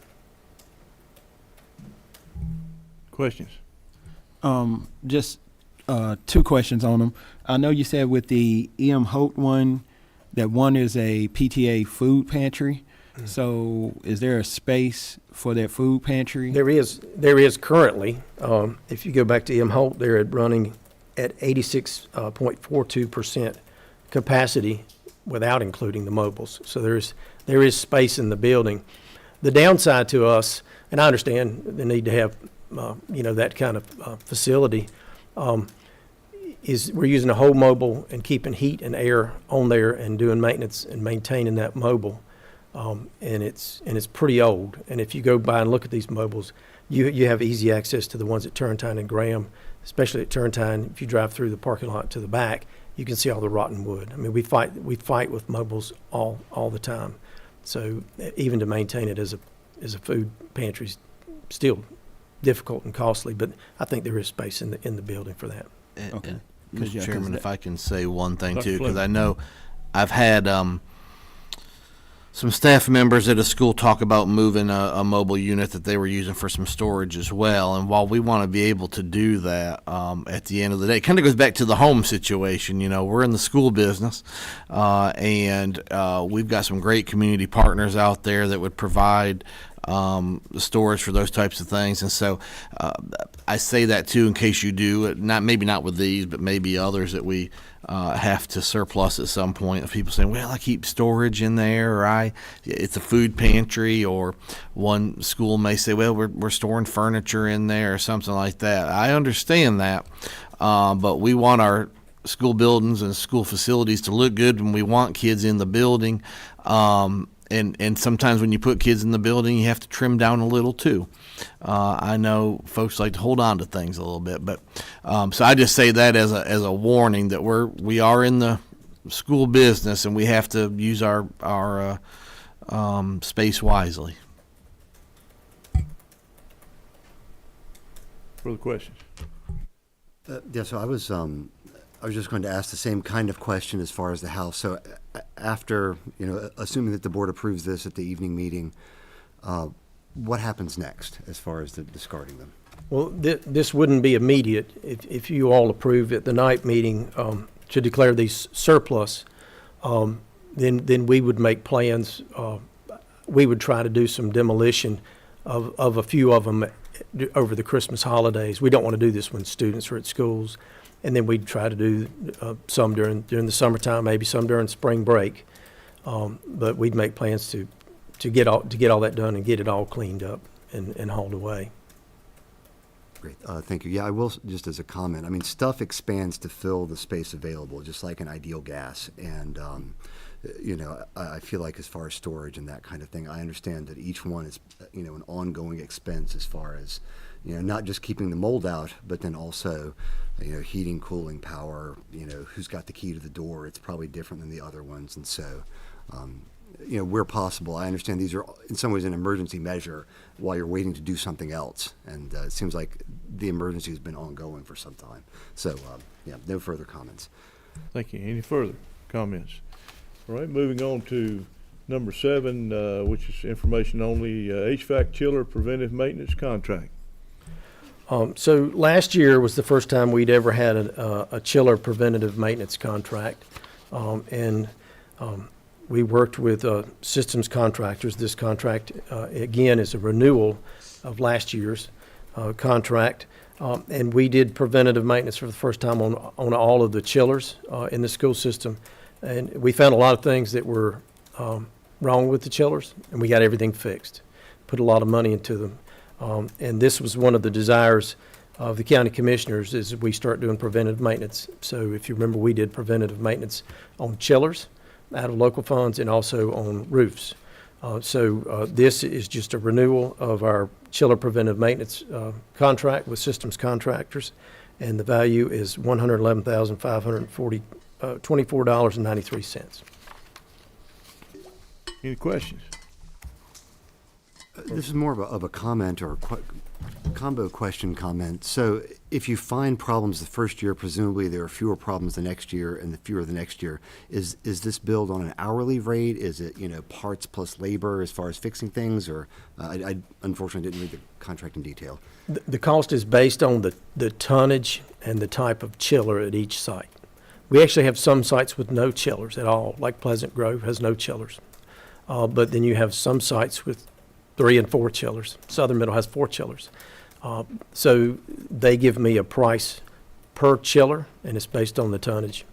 Questions? Just 2 questions on them. I know you said with the E.M. Holt one, that one is a PTA food pantry. Mm-hmm. So is there a space for that food pantry? There is currently. If you go back to E.M. Holt, they're running at 86.42% capacity without including the mobiles. So there is space in the building. The downside to us, and I understand the need to have that kind of facility, is we're using a whole mobile and keeping heat and air on there and doing maintenance and maintaining that mobile. And it's pretty old. And if you go by and look at these mobiles, you have easy access to the ones at Turntine and Graham, especially at Turntine. If you drive through the parking lot to the back, you can see all the rotten wood. I mean, we fight with mobiles all the time. So even to maintain it as a food pantry is still difficult and costly. But I think there is space in the building for that. Okay. Mr. Chairman, if I can say one thing too, because I know I've had some staff members at a school talk about moving a mobile unit that they were using for some storage as well. And while we want to be able to do that, at the end of the day, it kind of goes back to the home situation. We're in the school business, and we've got some great community partners out there that would provide the storage for those types of things. And so I say that too in case you do, maybe not with these, but maybe others that we have to surplus at some point. If people say, well, I keep storage in there, or it's a food pantry, or one school may say, well, we're storing furniture in there or something like that. I understand that, but we want our school buildings and school facilities to look good when we want kids in the building. And sometimes when you put kids in the building, you have to trim down a little too. I know folks like to hold on to things a little bit, but so I just say that as a warning that we are in the school business and we have to use our space wisely. Further questions? Yeah, so I was just going to ask the same kind of question as far as the house. So after, assuming that the board approves this at the evening meeting, what happens next as far as the discarding them? Well, this wouldn't be immediate. If you all approve at the night meeting to declare these surplus, then we would make plans. We would try to do some demolition of a few of them over the Christmas holidays. We don't want to do this when students are at schools. And then we'd try to do some during the summertime, maybe some during spring break. But we'd make plans to get all that done and get it all cleaned up and hauled away. Great, thank you. Yeah, I will, just as a comment, I mean, stuff expands to fill the space available, just like an ideal gas. And, I feel like as far as storage and that kind of thing, I understand that each one is, an ongoing expense as far as, not just keeping the mold out, but then also, heating, cooling, power, who's got the key to the door. It's probably different than the other ones. And so, where possible, I understand these are in some ways an emergency measure while you're waiting to do something else. And it seems like the emergency has been ongoing for some time. So, no further comments. Thank you. Any further comments? All right, moving on to number 7, which is information only, HVAC chiller preventive maintenance contract. So last year was the first time we'd ever had a chiller preventative maintenance contract. We worked with systems contractors. This contract, again, is a renewal of last year's contract. And we did preventative maintenance for the first time on all of the chillers in the school system. And we found a lot of things that were wrong with the chillers, and we got everything fixed. Put a lot of money into them. And this was one of the desires of the county commissioners, is we start doing preventative maintenance. So if you remember, we did preventative maintenance on chillers out of local funds and also on roofs. This is just a renewal of our chiller preventive maintenance contract with systems contractors, and the value is $111,524.93. Any questions? This is more of a comment or combo question comment. So if you find problems the first year, presumably there are fewer problems the next year and the fewer the next year. Is this billed on an hourly rate? Is it, parts plus labor as far as fixing things? Or I unfortunately didn't read the contract in detail. The cost is based on the tonnage and the type of chiller at each site. We actually have some sites with no chillers at all, like Pleasant Grove has no chillers. But then you have some sites with 3 and 4 chillers. Southern Middle has 4 chillers. So they give me a price per chiller, and it's based on the tonnage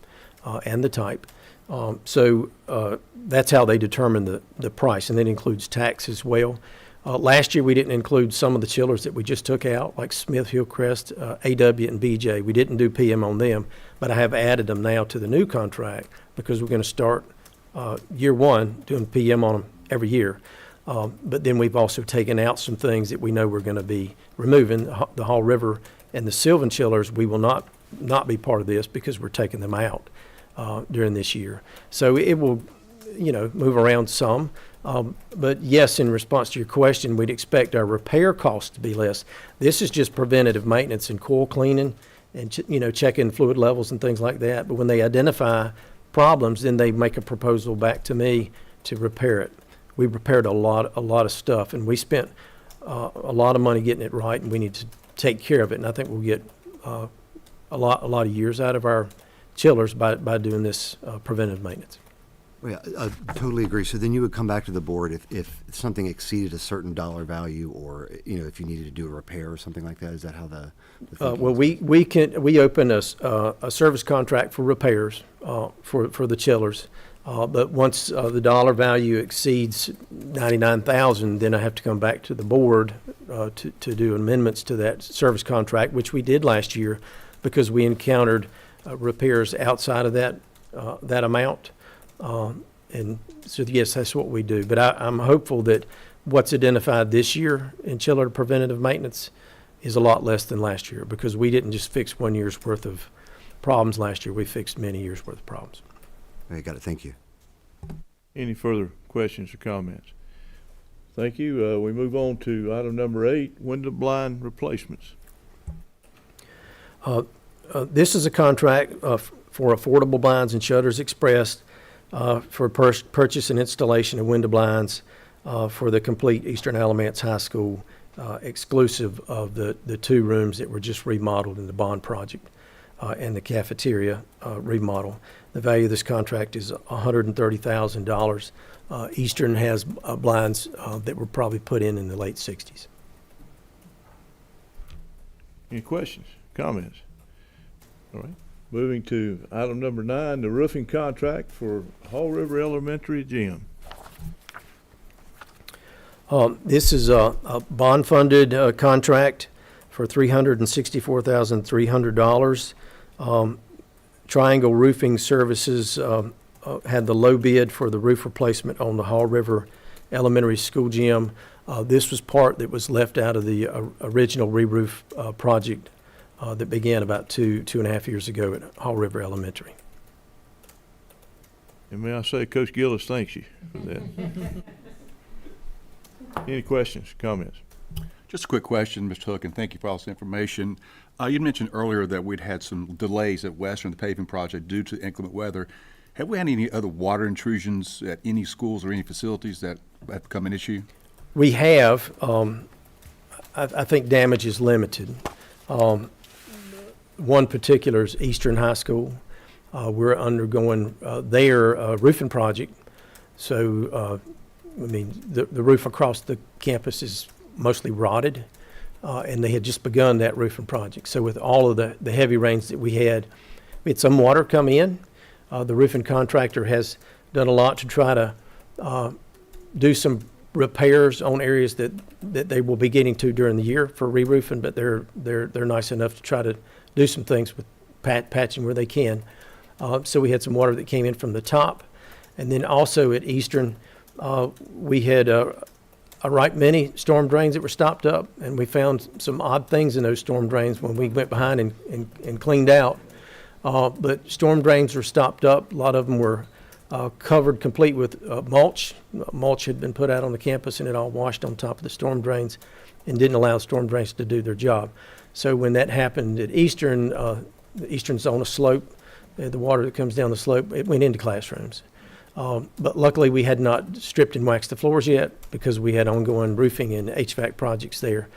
and the type. That's how they determine the price, and that includes tax as well. Last year, we didn't include some of the chillers that we just took out, like Smith, Hillcrest, AW, and BJ. We didn't do PM on them, but I have added them now to the new contract because we're going to start year 1 doing PM on them every year. But then we've also taken out some things that we know we're going to be removing. The Hall River and the Sylvan chillers, we will not be part of this because we're taking them out during this year. So it will, move around some. But yes, in response to your question, we'd expect our repair costs to be less. This is just preventative maintenance and coil cleaning and, checking fluid levels and things like that. But when they identify problems, then they make a proposal back to me to repair it. We repaired a lot of stuff, and we spent a lot of money getting it right, and we need to take care of it. And I think we'll get a lot of years out of our chillers by doing this preventive maintenance. Well, yeah, I totally agree. So then you would come back to the board if something exceeded a certain dollar value, or if you needed to do a repair or something like that. Is that how the well, we open a service contract for repairs for the chillers. But once the dollar value exceeds $99,000, then I have to come back to the board to do amendments to that service contract, which we did last year because we encountered repairs outside of that amount. And so, yes, that's what we do. But I'm hopeful that what's identified this year in chiller preventative maintenance is a lot less than last year, because we didn't just fix 1 year's worth of problems last year. We fixed many years' worth of problems. I got it. Thank you. Any further questions or comments? Thank you. We move on to item number 8, window blind replacements. This is a contract for affordable blinds and shutters expressed for purchase and installation of window blinds for the complete Eastern Alamance High School, exclusive of the two rooms that were just remodeled in the bond project and the cafeteria remodel. The value of this contract is $130,000. Eastern has blinds that were probably put in the late 60s. Any questions, comments? All right. Moving to item number 9, the roofing contract for Hall River Elementary Gym. This is a bond-funded contract for $364,300. Triangle Roofing Services had the low bid for the roof replacement on the Hall River Elementary School gym. This was part that was left out of the original re-roof project that began about two and a half years ago at Hall River Elementary. And may I say, Coach Gillis thanks you for that. Any questions, comments? Just a quick question, Mr. Hook, and thank you for all this information. You mentioned earlier that we'd had some delays at Western, the paving project, due to inclement weather. Have we had any other water intrusions at any schools or any facilities that have become an issue? We have. I think damage is limited. One particular is Eastern High School. We're undergoing their roofing project. So, the roof across the campus is mostly rotted, and they had just begun that roofing project. So with all of the heavy rains that we had some water come in. The roofing contractor has done a lot to try to do some repairs on areas that they will be getting to during the year for re-roofing, but they're nice enough to try to do some things with patching where they can. So we had some water that came in from the top. And then also at Eastern, we had a right many storm drains that were stopped up, and we found some odd things in those storm drains when we went behind and cleaned out. But storm drains were stopped up. A lot of them were covered complete with mulch. Mulch had been put out on the campus, and it all washed on top of the storm drains and didn't allow storm drains to do their job. So when that happened at Eastern, Eastern's on a slope. The water that comes down the slope, it went into classrooms. But luckily, we had not stripped and waxed the floors yet because we had ongoing roofing and HVAC projects there.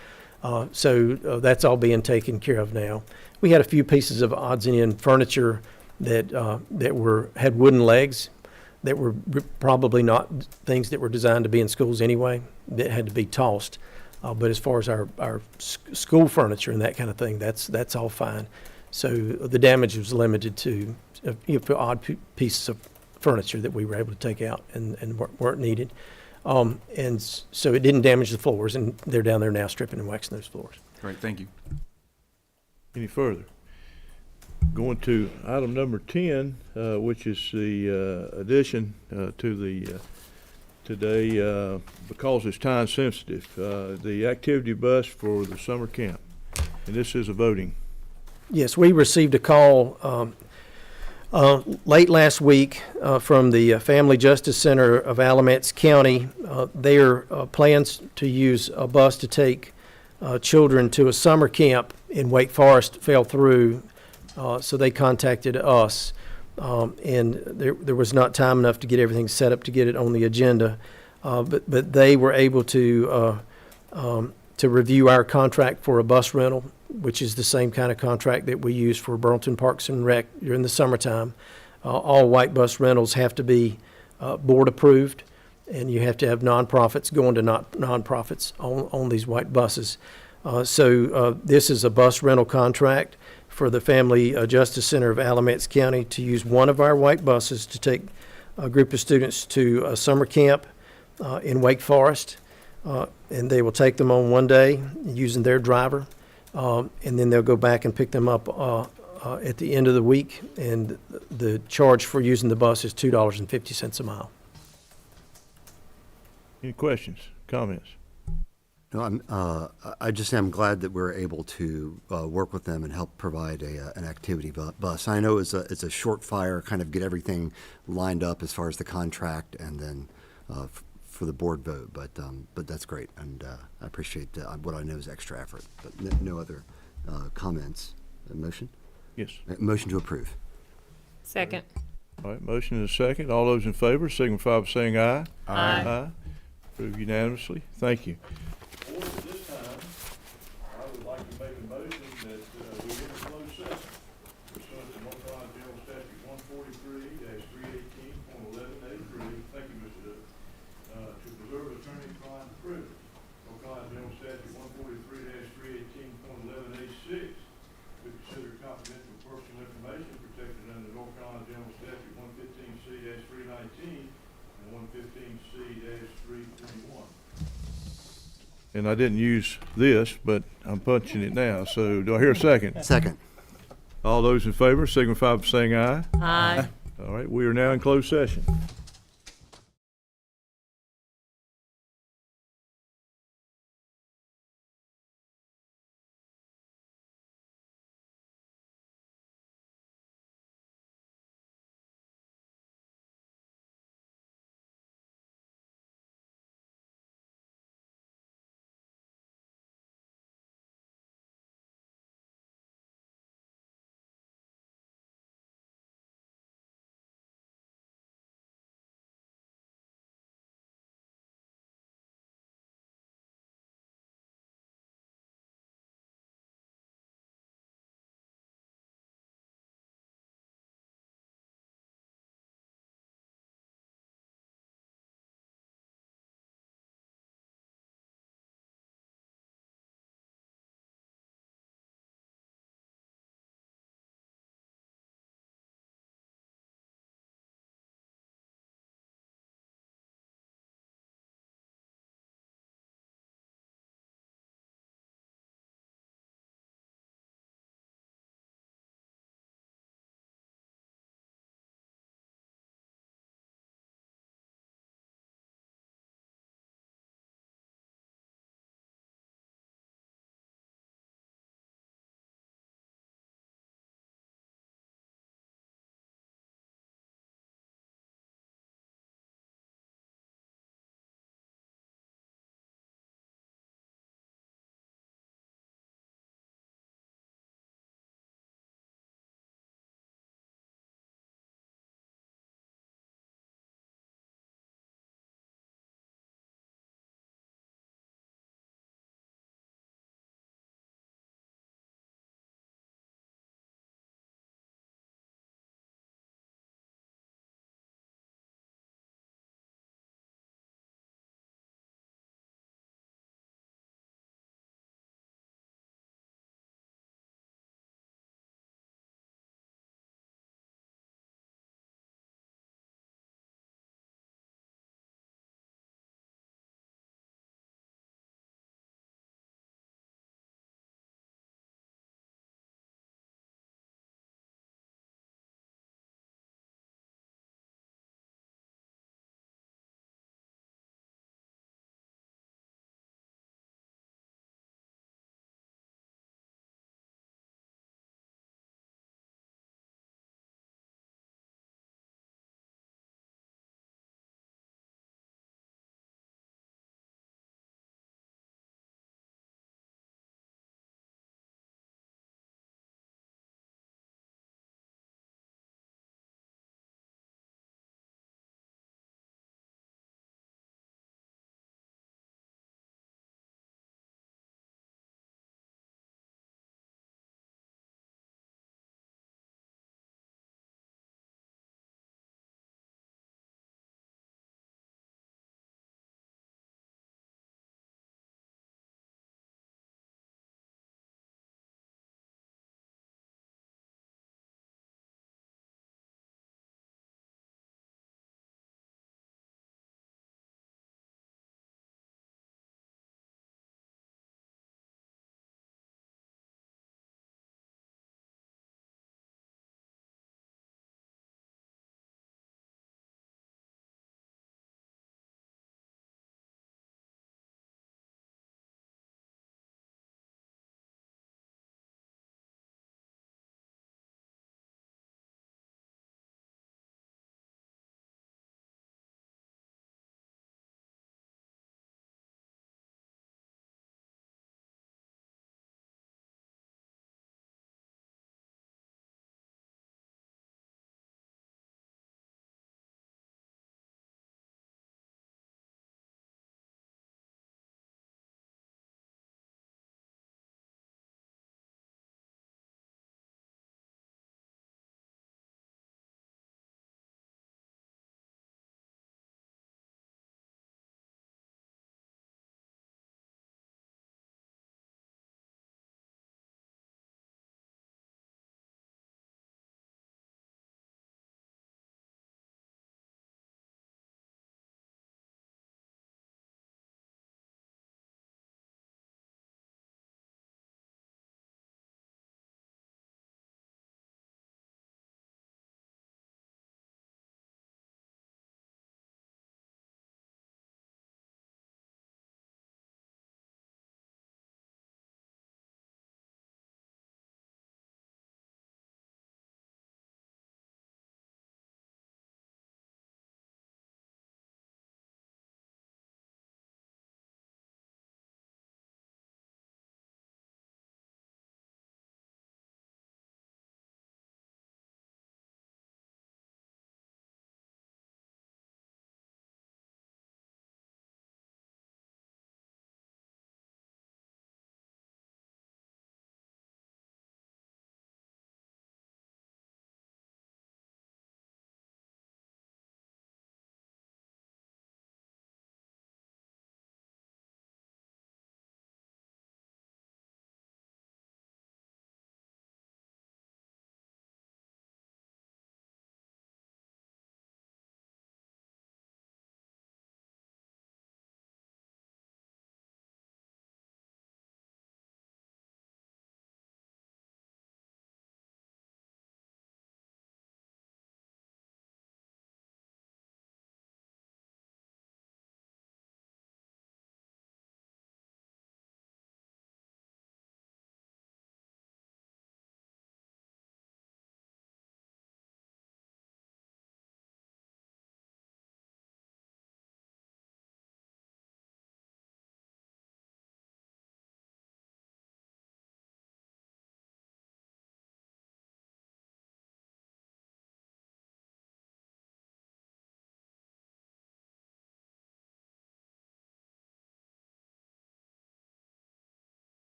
So that's all being taken care of now. We had a few pieces of odds and end furniture that had wooden legs that were probably not things that were designed to be in schools anyway, that had to be tossed. But as far as our school furniture and that kind of thing, that's all fine. So the damage was limited to odd pieces of furniture that we were able to take out and weren't needed. And so it didn't damage the floors, and they're down there now stripping and waxing those floors. Great, thank you. Any further? Going to item number 10, which is the addition to the today, because it's time sensitive, the activity bus for the summer camp. And this is a voting. Yes, we received a call late last week from the Family Justice Center of Alamance County. Their plans to use a bus to take children to a summer camp in Wake Forest fell through, so they contacted us, and there was not time enough to get everything set up to get it on the agenda, but they were able to review our contract for a bus rental, which is the same kind of contract that we use for Burlington Parks and Rec during the summertime. All white bus rentals have to be board approved, and you have to have nonprofits going to nonprofits on these white buses. So this is a bus rental contract for the Family Justice Center of Alamance County to use one of our white buses to take a group of students to a summer camp in Wake Forest. And they will take them on one day using their driver. And then they'll go back and pick them up at the end of the week, and the charge for using the bus is $2.50 a mile. Any questions, comments? No, I just am glad that we're able to work with them and help provide an activity bus. I know it's a short fire, kind of get everything lined up as far as the contract and then for the board vote, but that's great, and I appreciate what I know is extra effort. But no other comments A motion? Yes. Motion to approve. Second. All right, motion and a second. All those in favor signify by saying aye. Aye. Aye. Approved unanimously. Thank you. Board, at this time, I would like to make a motion that we enter closed session pursuant to North Carolina General Statute 143-318.11A3. Thank you, Mr. Dudley. To preserve attorney-client privilege. North Carolina General Statute 143-318.11A6. To consider confidential personal information protected under North Carolina General Statute 115C-319 and 115C-321. And I didn't use this, but I'm punching it now, so do I hear a second? Second. All those in favor signify by saying aye. Aye. All right, we are now in closed session.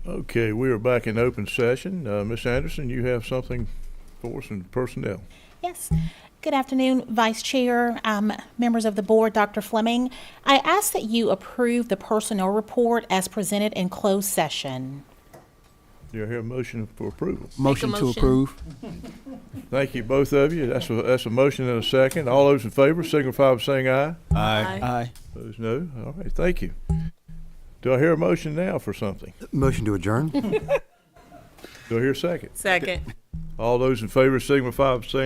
Okay, we are back in open session. Ms. Anderson, you have something for us in personnel. Yes. Good afternoon, Vice Chair, members of the board, Dr. Fleming. I ask that you approve the personnel report as presented in closed session. Do I hear a motion for approval? Motion to motion. approve. Thank you, both of you. That's a motion and a second. All those in favor signify by saying aye. Aye. Aye. Those no. All right, thank you. Do I hear a motion now for something? Motion to adjourn? Do I hear a second? Second. All those in favor signify by saying